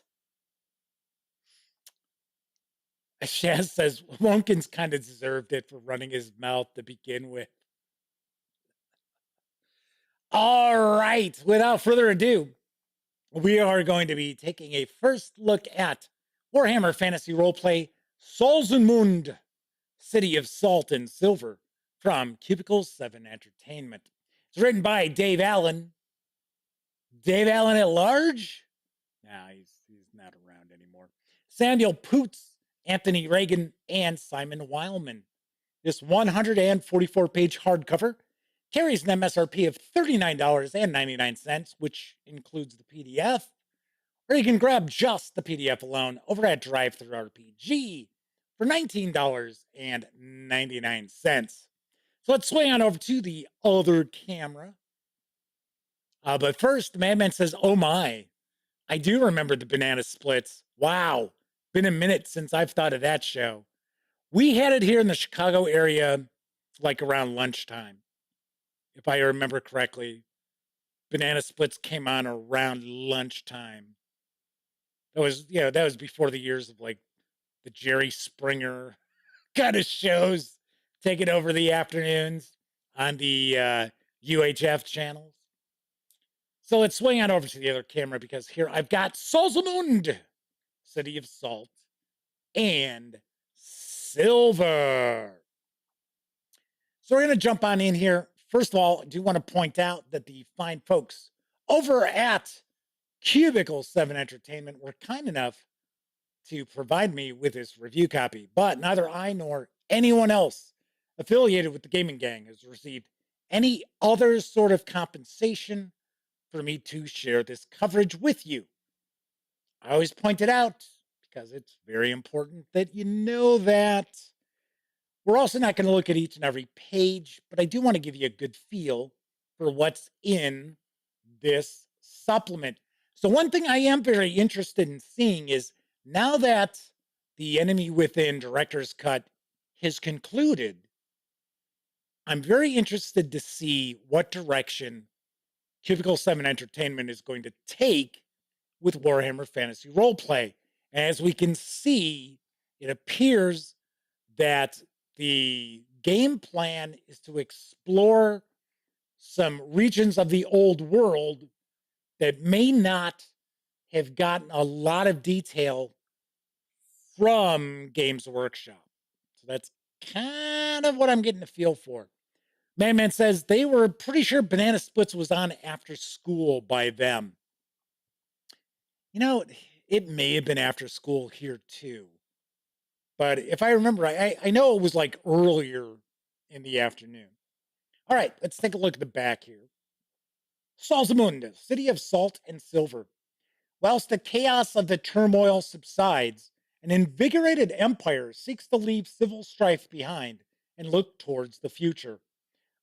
Shaz says Wonkins kind of deserved it for running his mouth to begin with. All right, without further ado, we are going to be taking a first look at Warhammer Fantasy Roleplay Salzenmund, City of Salt and Silver, from Cubicle 7 Entertainment. It's written by Dave Allen. Dave Allen at large? Nah, he's not around anymore. Samuel Poots, Anthony Reagan, and Simon Weilman. This 144-page hardcover carries an MSRP of $39.99, which includes the PDF, or you can grab just the PDF alone over at DriveThruRPG for $19.99. So let's swing on over to the other camera. But first, Madman says, oh my, I do remember the Banana Splits. Wow, been a minute since I've thought of that show. We had it here in the Chicago area like around lunchtime. If I remember correctly, Banana Splits came on around lunchtime. That was before the years of like the Jerry Springer kind of shows taking over the afternoons on the UHF channels. So let's swing on over to the other camera because here I've got Salzenmund, City of Salt and Silver. So we're going to jump on in here. First of all, I do want to point out that the fine folks over at Cubicle 7 Entertainment were kind enough to provide me with this review copy, but neither I nor anyone else affiliated with the Gaming Gang has received any other sort of compensation for me to share this coverage with you. I always point it out because it's very important that you know that. We're also not going to look at each and every page, but I do want to give you a good feel for what's in this supplement. So one thing I am very interested in seeing is now that the Enemy Within Director's Cut has concluded, I'm very interested to see what direction Cubicle 7 Entertainment is going to take with Warhammer Fantasy Roleplay. As we can see, it appears that the game plan is to explore some regions of the old world that may not have gotten a lot of detail from Games Workshop. So that's kind of what I'm getting a feel for. Man says they were pretty sure Banana Splits was on after school by them. You know, it may have been after school here too. But if I remember, I know it was like earlier in the afternoon. All right, let's take a look at the back here. Salzenmund, City of Salt and Silver. Whilst the chaos of the turmoil subsides, an invigorated empire seeks to leave civil strife behind and look towards the future.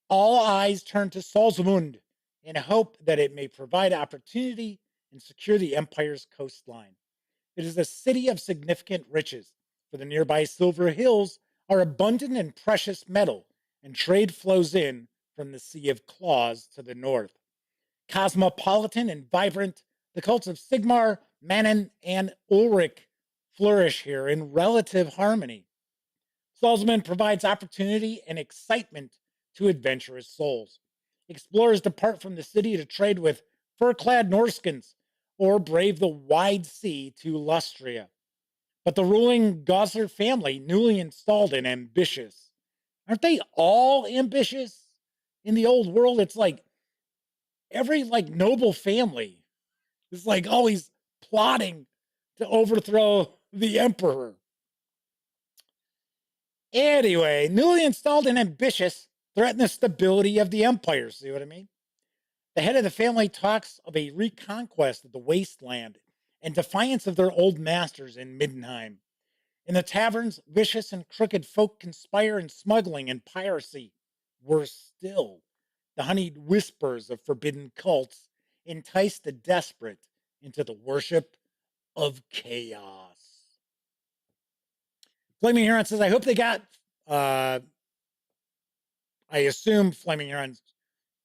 All eyes turn to Salzenmund in hope that it may provide opportunity and secure the empire's coastline. It is a city of significant riches, for the nearby Silver Hills are abundant in precious metal, and trade flows in from the Sea of Claws to the north. Cosmopolitan and vibrant, the cults of Sigmar, Manon, and Ulrich flourish here in relative harmony. Salzman provides opportunity and excitement to adventurous souls. Explorers depart from the city to trade with fur-clad Norskins or brave the wide sea to Lustria. But the ruling Gosler family, newly installed and ambitious. Aren't they all ambitious? In the old world, it's like every noble family is always plotting to overthrow the emperor. Anyway, newly installed and ambitious threaten the stability of the empire. See what I mean? The head of the family talks of a reconquest of the wasteland and defiance of their old masters in Middenheim. In the taverns, vicious and crooked folk conspire in smuggling and piracy. Worse still, the honeyed whispers of forbidden cults entice the desperate into the worship of chaos. Flaming Heron says, I hope they got, I assume Flaming Heron's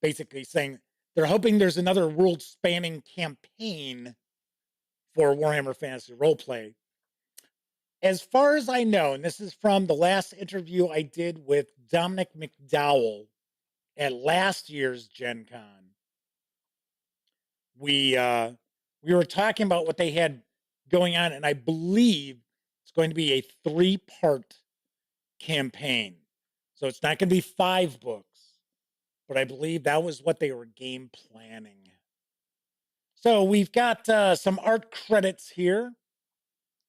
basically saying they're hoping there's another world-spanning campaign for Warhammer Fantasy Roleplay. As far as I know, and this is from the last interview I did with Dominic McDowell at last year's Gen Con, we were talking about what they had going on, and I believe it's going to be a 3-part campaign. So it's not going to be 5 books, but I believe that was what they were game planning. So we've got some art credits here.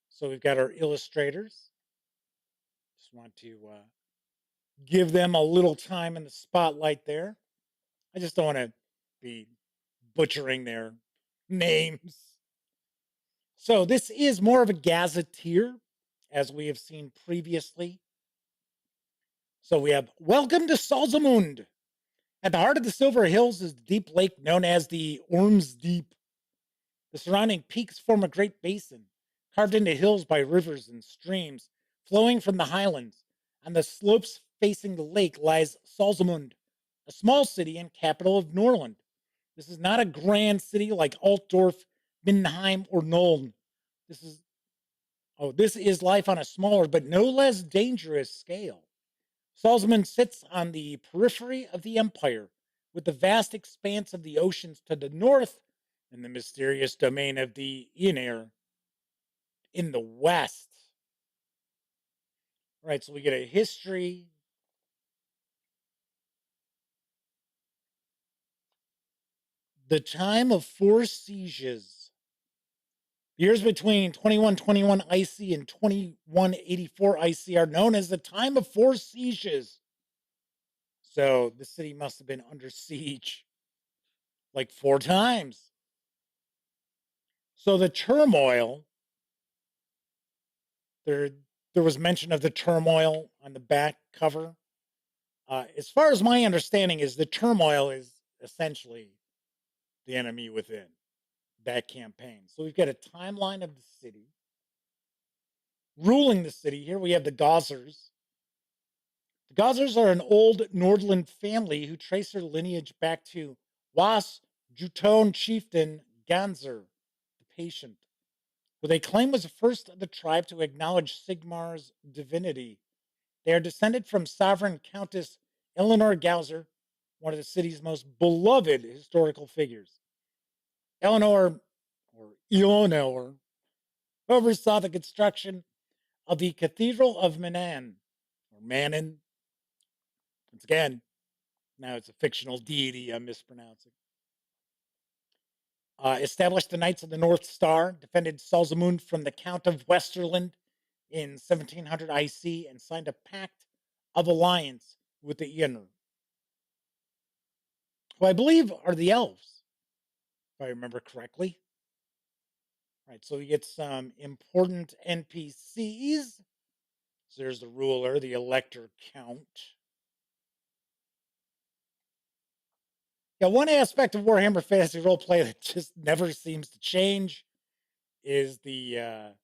So we've got our illustrators. Just want to give them a little time in the spotlight there. I just don't want to be butchering their names. So this is more of a gazetteer, as we have seen previously. So we have, welcome to Salzenmund. At the heart of the Silver Hills is the deep lake known as the Orm's Deep. The surrounding peaks form a great basin, carved into hills by rivers and streams, flowing from the highlands. On the slopes facing the lake lies Salzenmund, a small city and capital of Norland. This is not a grand city like Altdorf, Mindenheim, or Nuln. This is life on a smaller but no less dangerous scale. Salzman sits on the periphery of the empire, with the vast expanse of the oceans to the north and the mysterious domain of the Aenir in the west. All right, so we get a history. The time of 4 sieges. Years between 2121 IC and 2184 IC are known as the time of 4 sieges. So the city must have been under siege like 4 times. So the turmoil, there was mention of the turmoil on the back cover. As far as my understanding is, the turmoil is essentially the enemy within that campaign. So we've got a timeline of the city. Ruling the city, here we have the Gozzers. The Gozzers are an old Nordland family who trace their lineage back to Was Jutone chieftain Ganzer, the Patient, who they claim was the first of the tribe to acknowledge Sigmar's divinity. They are descended from sovereign Countess Eleanor Gauser, one of the city's most beloved historical figures. Eleanor, or Eleanor, oversaw the construction of the Cathedral of Manan, or Manon. Once again, now it's a fictional deity I'm mispronouncing. Established the Knights of the North Star, defended Salzemund from the Count of Westerland in 1700 IC, and signed a pact of alliance with the Aenir, who I believe are the elves, if I remember correctly. All right, so we get some important NPCs. So there's the ruler, the elector count. Yeah, one aspect of Warhammer Fantasy Roleplay that just never seems to change is the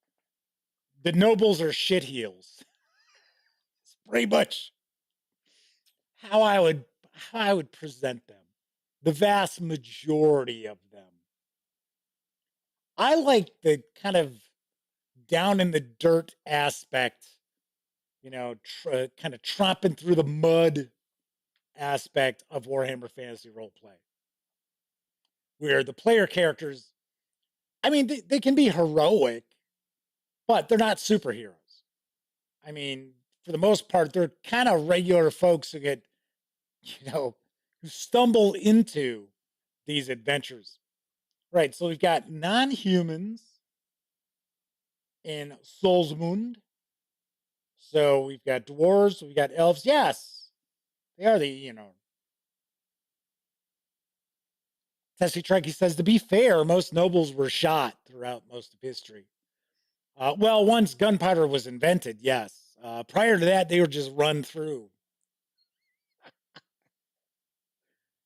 nobles are shitheels. It's pretty much how I would present them. The vast majority of them. I like the kind of down in the dirt aspect, kind of tromping through the mud, aspect of Warhammer Fantasy Roleplay, where the player characters, I mean, they can be heroic, but they're not superheroes. I mean, for the most part, they're kind of regular folks who get, who stumble into these adventures. Right. So we've got non-humans in Salzenmund. So we've got dwarves, we've got elves. Yes, they are Tessie Trekkie says, to be fair, most nobles were shot throughout most of history. Well, once gunpowder was invented, yes. Prior to that, they were just run through.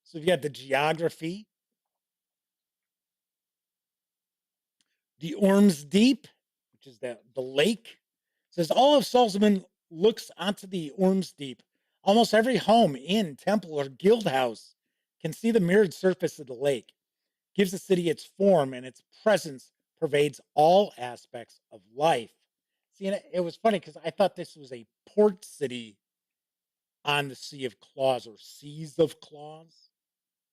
So you've got the geography. The Orms Deep, which is the lake, says all of Salzman looks onto the Orms Deep. Almost every home, inn, temple, or guild house can see the mirrored surface of the lake. Gives the city its form, and its presence pervades all aspects of life. See, and it was funny because I thought this was a port city on the Sea of Claws, or Seas of Claws.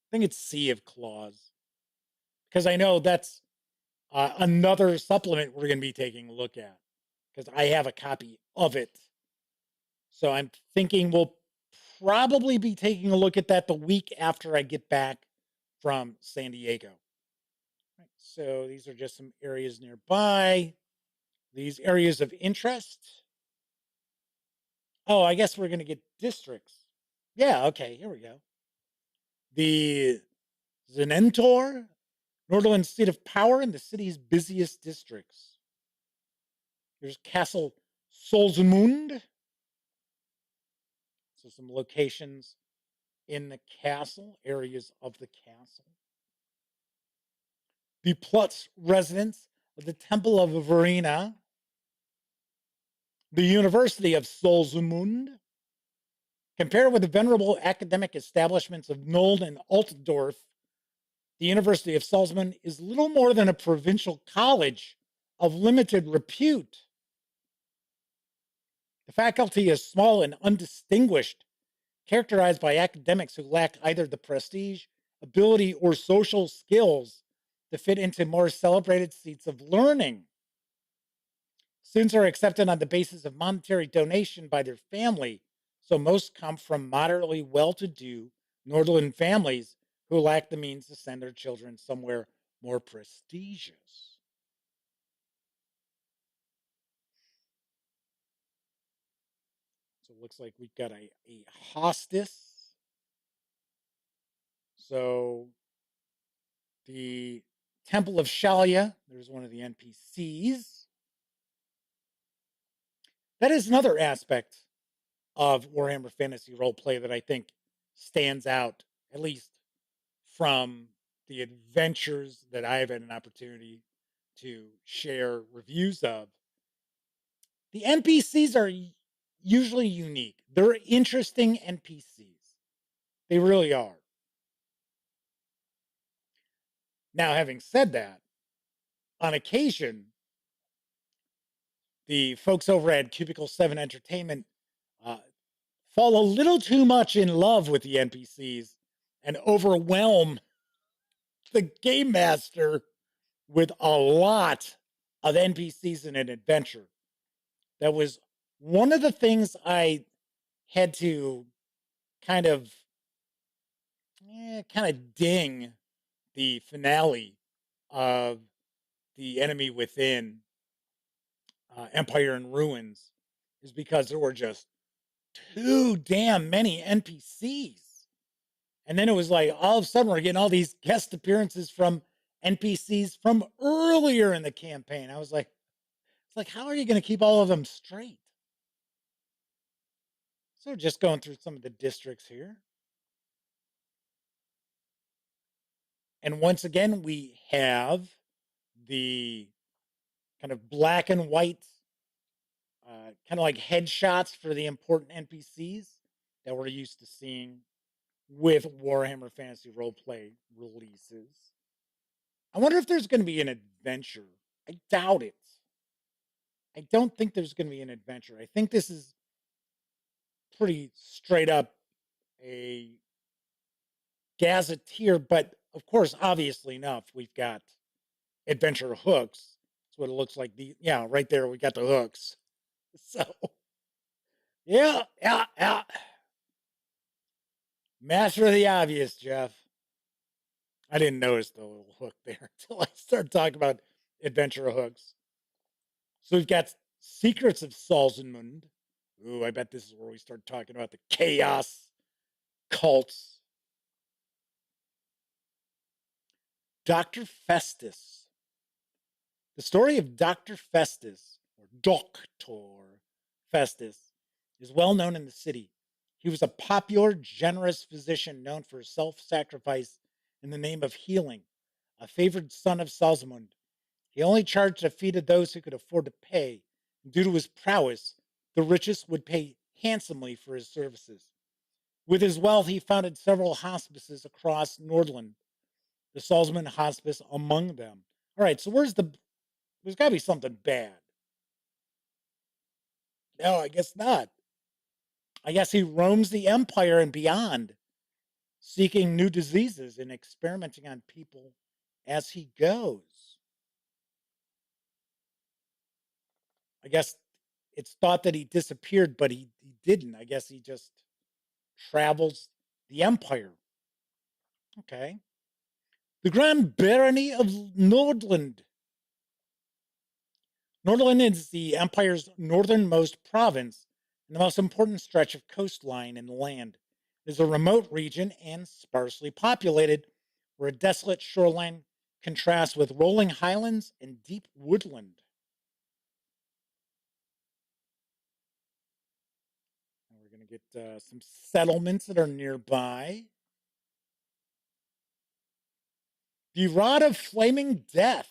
I think it's Sea of Claws, because I know that's another supplement we're going to be taking a look at, because I have a copy of it. So I'm thinking we'll probably be taking a look at that the week after I get back from San Diego. Right, so these are just some areas nearby. These areas of interest. Oh, I guess we're going to get districts. Yeah, okay, here we go. The Zenentor, Northern seat of power in the city's busiest districts. There's Castle Salzenmund. So some locations in the castle, areas of the castle. The Plutz residence of the Temple of Verena. The University of Salzmund. Compared with the venerable academic establishments of Nuln and Altdorf, the University of Salzmund is little more than a provincial college of limited repute. The faculty is small and undistinguished, characterized by academics who lack either the prestige, ability, or social skills to fit into more celebrated seats of learning. Students are accepted on the basis of monetary donation by their family, so most come from moderately well-to-do northern families who lack the means to send their children somewhere more prestigious. So it looks like we've got a hostess. So the Temple of Shalia, there's one of the NPCs. That is another aspect of Warhammer Fantasy Roleplay that I think stands out, at least from the adventures that I've had an opportunity to share reviews of. The NPCs are usually unique. They're interesting NPCs. They really are. Now, having said that, on occasion, the folks over at Cubicle 7 Entertainment uh, fall a little too much in love with the NPCs and overwhelm the game master with a lot of NPCs in an adventure. That was one of the things I had to kind of ding the finale of The Enemy Within, Empire in Ruins, is because there were just too damn many NPCs. And then it was like all of a sudden we're getting all these guest appearances from NPCs from earlier in the campaign. I was like, it's like, how are you going to keep all of them straight? So just going through some of the districts here. And once again, we have the kind of black and white, kind of like headshots for the important NPCs that we're used to seeing with Warhammer Fantasy Roleplay releases. I wonder if there's going to be an adventure. I doubt it. I don't think there's going to be an adventure. I think this is pretty straight up a gazetteer, but of course, obviously enough, we've got adventure hooks. That's what it looks like. Yeah, right there, we got the hooks. So yeah. Master of the obvious, Jeff. I didn't notice the little hook there until I started talking about adventure hooks. So we've got Secrets of Salzenmund. Ooh, I bet this is where we start talking about the chaos cults. Dr. Festus. The story of Dr. Festus, or Doctor Festus, is well known in the city. He was a popular, generous physician known for self sacrifice in the name of healing, a favored son of Salzmund. He only charged a fee to those who could afford to pay, and due to his prowess, the richest would pay handsomely for his services. With his wealth, he founded several hospices across Nordland, the Salzmund Hospice among them. All right, so there's got to be something bad. No, I guess not. I guess he roams the empire and beyond, seeking new diseases and experimenting on people as he goes. I guess it's thought that he disappeared, but he didn't. I guess he just travels the empire. Okay. The Grand Barony of Nordland. Nordland is the empire's northernmost province and the most important stretch of coastline in the land. It is a remote region and sparsely populated, where a desolate shoreline contrasts with rolling highlands and deep woodland. And we're going to get some settlements that are nearby. The Rod of Flaming Death.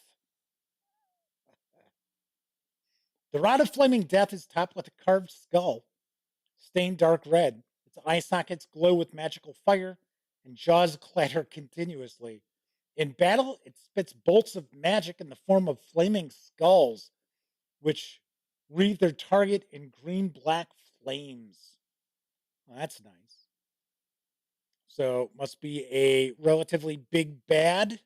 The Rod of Flaming Death is topped with a carved skull, stained dark red. Its eye sockets glow with magical fire, and jaws clatter continuously. In battle, it spits bolts of magic in the form of flaming skulls, which wreathe their target in green-black flames. Well, that's nice. So, must be a relatively big bad.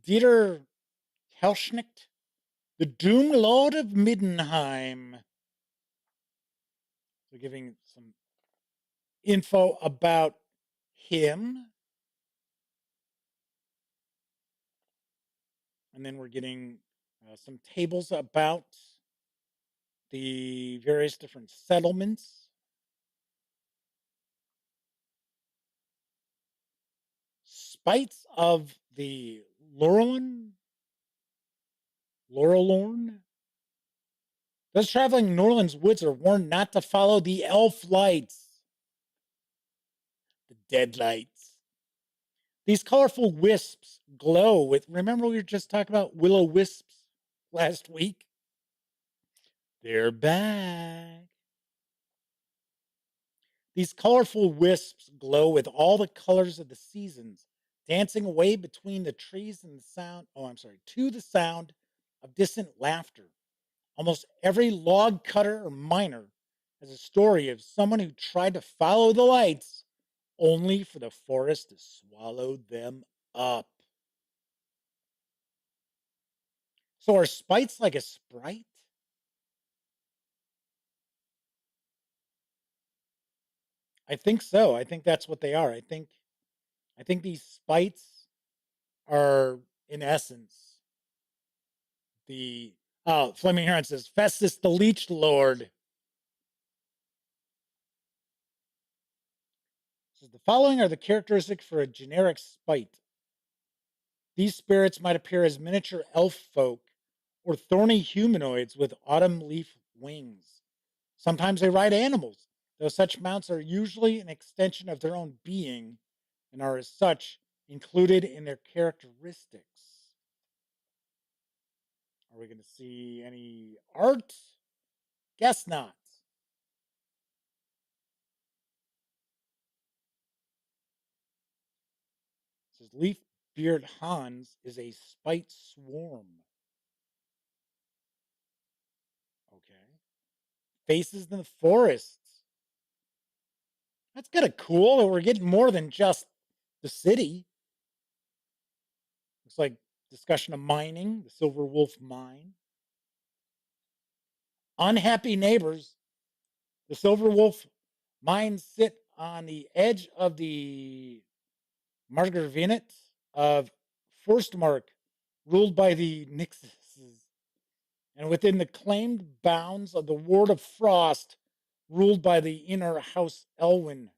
Dieter Helschnicht, the Doom Lord of Middenheim. So, giving some info about him. And then we're getting some tables about the various different settlements. Spites of the Lorelorn. Those traveling Norland's woods are warned not to follow the elf lights. The dead lights. These colorful wisps glow with, remember we were just talking about willow wisps last week? They're back. These colorful wisps glow with all the colors of the seasons, dancing away between the trees and the sound, to the sound of distant laughter. Almost every log cutter or miner has a story of someone who tried to follow the lights only for the forest to swallow them up. So are spites like a sprite? I think so. I think that's what they are. I think these spites are in essence the Fleming Heron says Festus the Leech Lord. Says the following are the characteristics for a generic spite. These spirits might appear as miniature elf folk or thorny humanoids with autumn leaf wings. Sometimes they ride animals, though such mounts are usually an extension of their own being and are as such included in their characteristics. Are we going to see any art? Guess not. It says Leafbeard Hans is a spite swarm. Okay. bases in the forests. That's kind of cool that we're getting more than just the city. Looks like discussion of mining, the Silver Wolf mine. Unhappy neighbors. The Silver Wolf mines sit on the edge of the Margravinet of Forstmark, ruled by the Nixes, and within the claimed bounds of the Ward of Frost, ruled by the inner House Elwyn.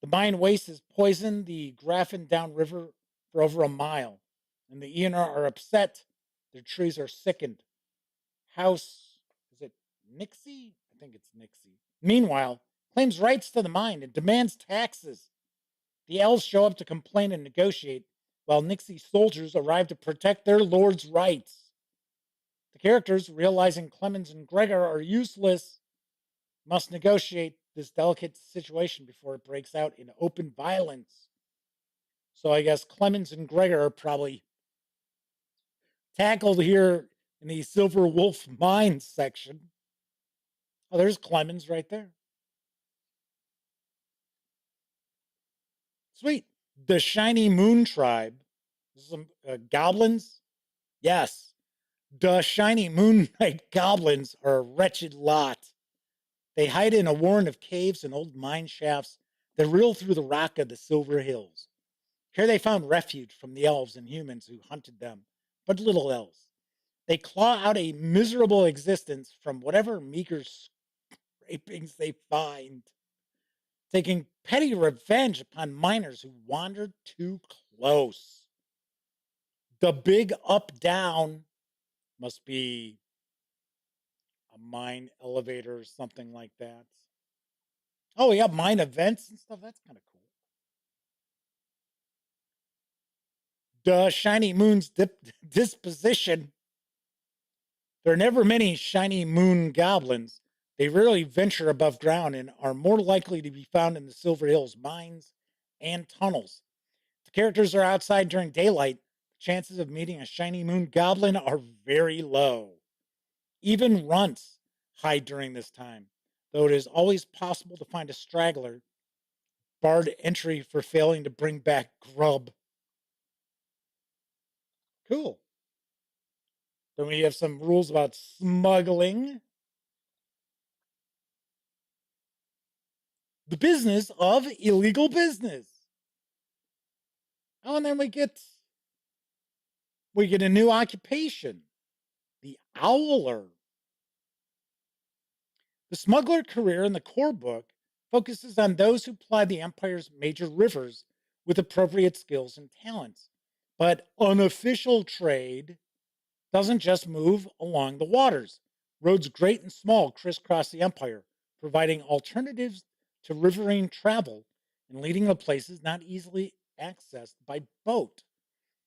The mine waste has poisoned the Graffin downriver for over a mile, and the Eonar are upset. Their trees are sickened. House, is it Nixie? I think it's Nixie. Meanwhile, claims rights to the mine and demands taxes. The elves show up to complain and negotiate, while Nixie soldiers arrive to protect their lord's rights. The characters, realizing Clemens and Gregor are useless, must negotiate this delicate situation before it breaks out in open violence. So I guess Clemens and Gregor are probably tackled here in the Silver Wolf Mines section. Oh, there's Clemens right there. Sweet. The Shiny Moon Tribe. Some goblins? Yes. The Shiny Moon Knight goblins are a wretched lot. They hide in a warren of caves and old mine shafts that reel through the rock of the Silver Hills. Here they found refuge from the elves and humans who hunted them, but little else. They claw out a miserable existence from whatever meager scrapings they find, taking petty revenge upon miners who wandered too close. The Big Up Down must be a mine elevator or something like that. Oh, we have mine events and stuff. That's kind of cool. The Shiny Moon's disposition. There are never many Shiny Moon goblins. They rarely venture above ground and are more likely to be found in the Silver Hills mines and tunnels. If the characters are outside during daylight, the chances of meeting a Shiny Moon goblin are very low. Even runts hide during this time, though it is always possible to find a straggler, barred entry for failing to bring back grub. Cool. Then we have some rules about smuggling. The business of illegal business. Oh, and then we get a new occupation, the owler. The smuggler career in the core book focuses on those who ply the Empire's major rivers with appropriate skills and talents. But unofficial trade doesn't just move along the waters. Roads great and small crisscross the Empire, providing alternatives to riverine travel and leading to places not easily accessed by boat.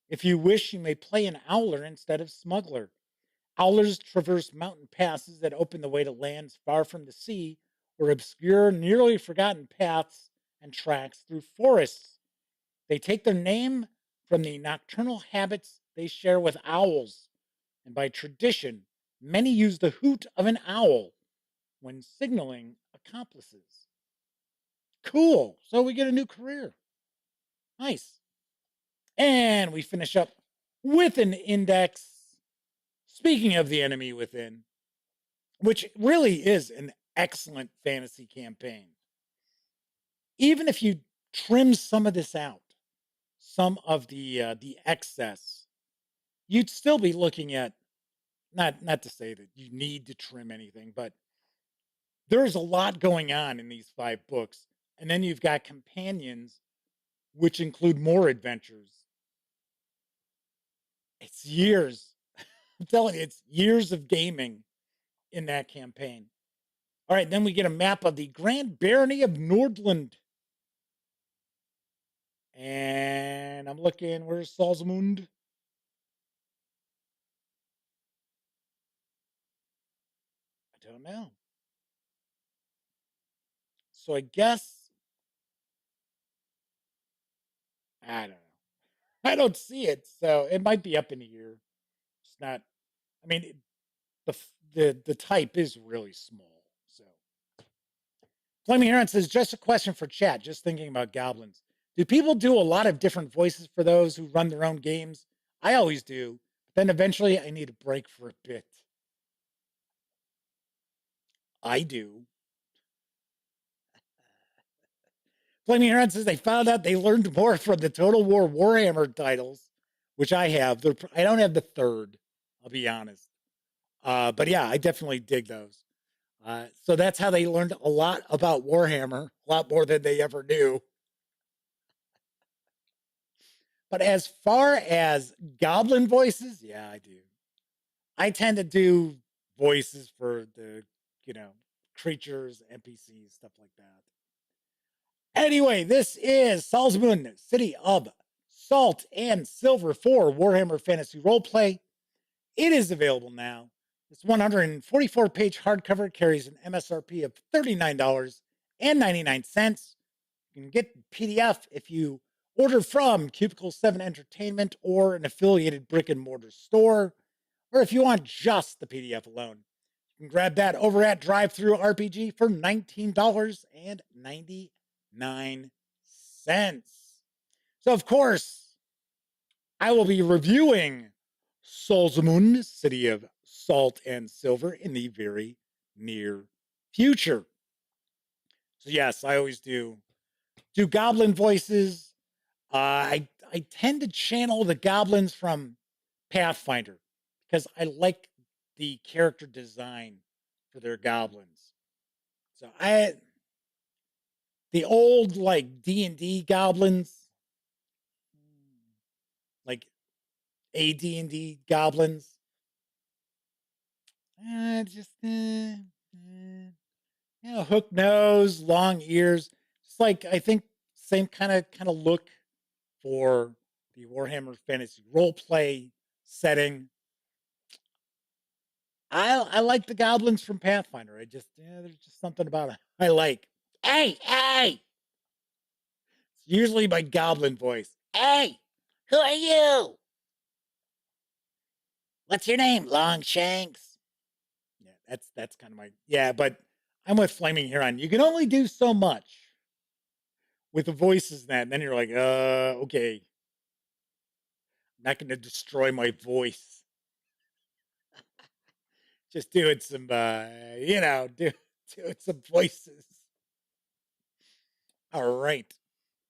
If you wish, you may play an owler instead of smuggler. Owlers traverse mountain passes that open the way to lands far from the sea or obscure, nearly forgotten paths and tracks through forests. They take their name from the nocturnal habits they share with owls, and by tradition, many use the hoot of an owl when signaling accomplices. Cool. So we get a new career. Nice. And we finish up with an index. Speaking of the enemy within, which really is an excellent fantasy campaign. Even if you trim some of this out, some of the excess, you'd still be looking at not to say that you need to trim anything, but there's a lot going on in these 5 books. And then you've got companions, which include more adventures. It's years. I'm telling you, it's years of gaming in that campaign. All right, then we get a map of the Grand Barony of Nordland. And I'm looking, where's Salzenmund? I don't know. So I guess, I don't know. I don't see it, so it might be up in here. It's not, I mean, the type is really small. So Flaming Heron says, just a question for chat, just thinking about goblins. Do people do a lot of different voices for those who run their own games? I always do, but then eventually I need a break for a bit. I do. Flaming Heron says they found out they learned more from the Total War Warhammer titles, which I have. I don't have the third, I'll be honest. But yeah, I definitely dig those. So that's how they learned a lot about Warhammer, a lot more than they ever knew. But as far as goblin voices, yeah, I do. I tend to do voices for the, creatures, NPCs, stuff like that. Anyway, this is Salzenmund, City of Salt and Silver for Warhammer Fantasy Roleplay. It is available now. This 144-page hardcover carries an MSRP of $39.99. You can get the PDF if you order from Cubicle 7 Entertainment or an affiliated brick and mortar store, or if you want just the PDF alone. You can grab that over at DriveThruRPG for $19.99. So, of course, I will be reviewing Salzenmund, City of Salt and Silver, in the very near future. So, yes, I always do goblin voices. I tend to channel the goblins from Pathfinder because I like the character design for their goblins. So the old like D&D goblins, like AD&D goblins, hook nose, long ears. It's like I think same kind of look for the Warhammer Fantasy Roleplay setting. I like the goblins from Pathfinder. There's just something about it I like. Hey! It's usually my goblin voice. Hey! Who are you? What's your name? Longshanks. Yeah, that's kind of but I'm with Flaming Heron. You can only do so much with the voices and then you're like, okay. I'm not going to destroy my voice. Just doing some, doing some voices. All right.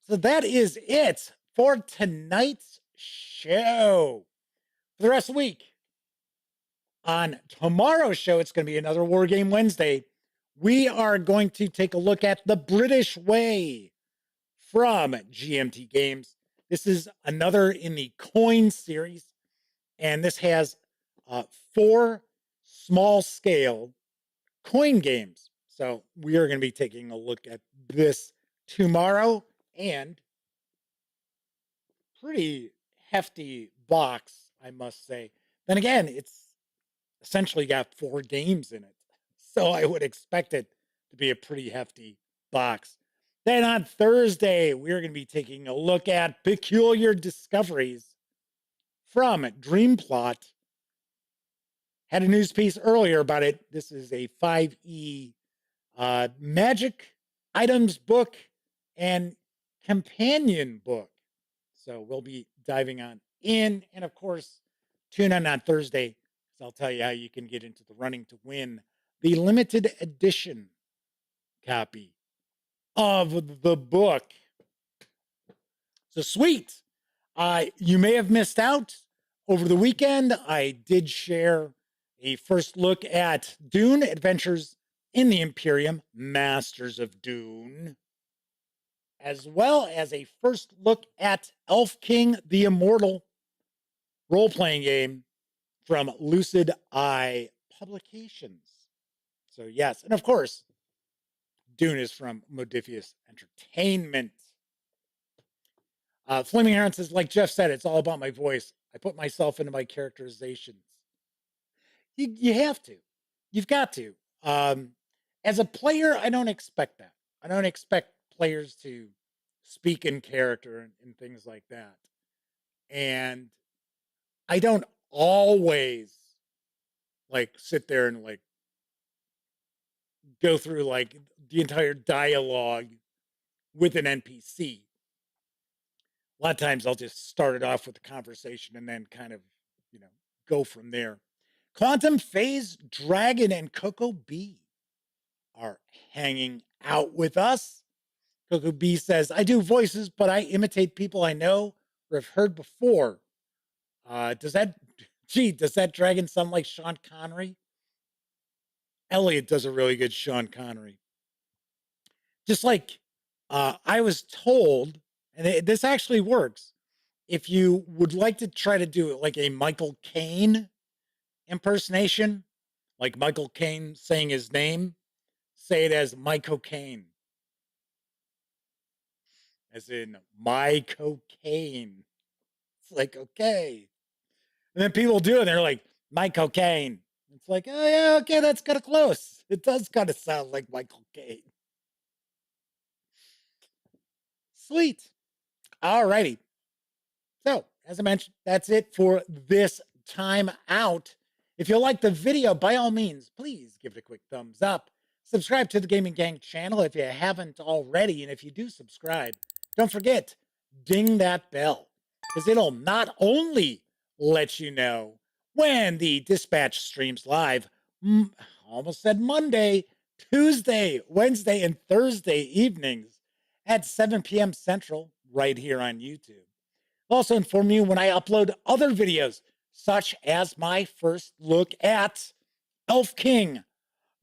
So that is it for tonight's show. For the rest of the week, on tomorrow's show, it's going to be another War Game Wednesday. We are going to take a look at The British Way from GMT Games. This is another in the Coin series, and this has 4 small-scale coin games. So we are going to be taking a look at this tomorrow, and pretty hefty box, I must say. Then again, it's essentially got 4 games in it, so I would expect it to be a pretty hefty box. Then on Thursday, we're going to be taking a look at Peculiar Discoveries from Dreamplot. Had a news piece earlier about it. This is a 5e magic items book and companion book. So we'll be diving on in. And of course, tune in on Thursday, so I'll tell you how you can get into the running to win the limited edition copy of the book. So sweet. You may have missed out over the weekend. I did share a first look at Dune Adventures in the Imperium, Masters of Dune, as well as a first look at Elf King the Immortal, role-playing game from Lucid Eye Publications. So yes, and of course, Dune is from Modiphius Entertainment. Flaming Heron says, like Jeff said, it's all about my voice. I put myself into my characterizations. You have to. You've got to. As a player, I don't expect that. I don't expect players to speak in character and things like that. And I don't always like sit there and like go through like the entire dialogue with an NPC. A lot of times I'll just start it off with a conversation and then kind of, go from there. Quantum Phase, Dragon, and Coco B are hanging out with us. Coco B says, I do voices, but I imitate people I know or have heard before. Does that dragon sound like Sean Connery? Elliot does a really good Sean Connery. Just like I was told, and this actually works, if you would like to try to do it like a Michael Caine impersonation, like Michael Caine saying his name, say it as my cocaine. As in, my cocaine. It's like, okay. And then people do it, and they're like, my cocaine. It's like, oh, yeah, okay, that's kind of close. It does kind of sound like Michael Caine. Sweet. All righty. So, as I mentioned, that's it for this time out. If you like the video, by all means, please give it a quick thumbs up. Subscribe to the Gaming Gang channel if you haven't already. And if you do subscribe, don't forget, ding that bell, because it'll not only let you know when the Dispatch streams live, almost said Monday, Tuesday, Wednesday, and Thursday evenings at 7 p.m. Central right here on YouTube. I'll also inform you when I upload other videos, such as my first look at Elf King,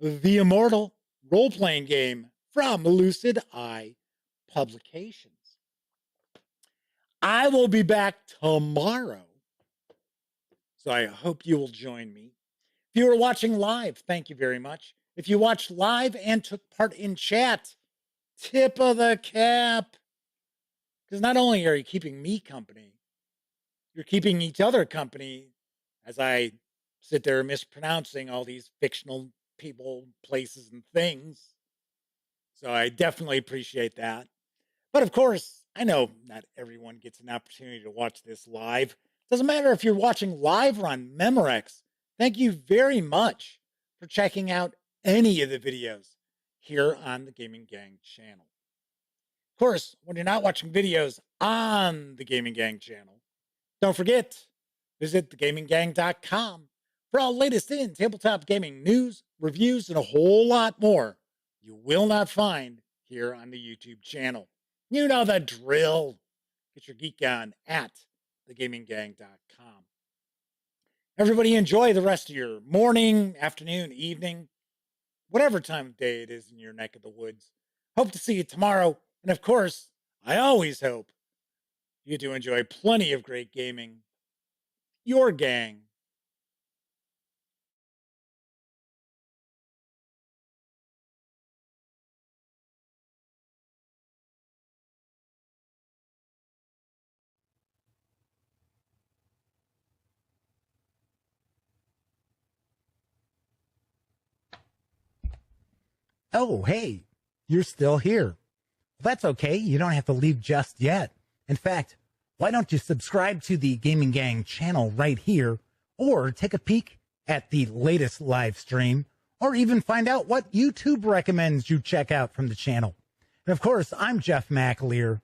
the immortal role-playing game from Lucid Eye Publications. I will be back tomorrow, so I hope you will join me. If you are watching live, thank you very much. If you watched live and took part in chat, tip of the cap. Because not only are you keeping me company, you're keeping each other company as I sit there mispronouncing all these fictional people, places, and things. So I definitely appreciate that. But of course, I know not everyone gets an opportunity to watch this live. Doesn't matter if you're watching live or on Memorex. Thank you very much for checking out any of the videos here on the Gaming Gang channel. Of course, when you're not watching videos on the Gaming Gang channel, don't forget, visit thegaminggang.com for all latest in tabletop gaming news, reviews, and a whole lot more you will not find here on the YouTube channel. You know the drill. Get your geek on at thegaminggang.com. Everybody enjoy the rest of your morning, afternoon, evening, whatever time of day it is in your neck of the woods. Hope to see you tomorrow. And of course, I always hope you do enjoy plenty of great gaming. Your gang. Oh, hey, you're still here. That's okay. You don't have to leave just yet. In fact, why don't you subscribe to the Gaming Gang channel right here, or take a peek at the latest live stream, or even find out what YouTube recommends you check out from the channel. And of course, I'm Jeff McAleer.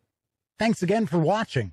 Thanks again for watching.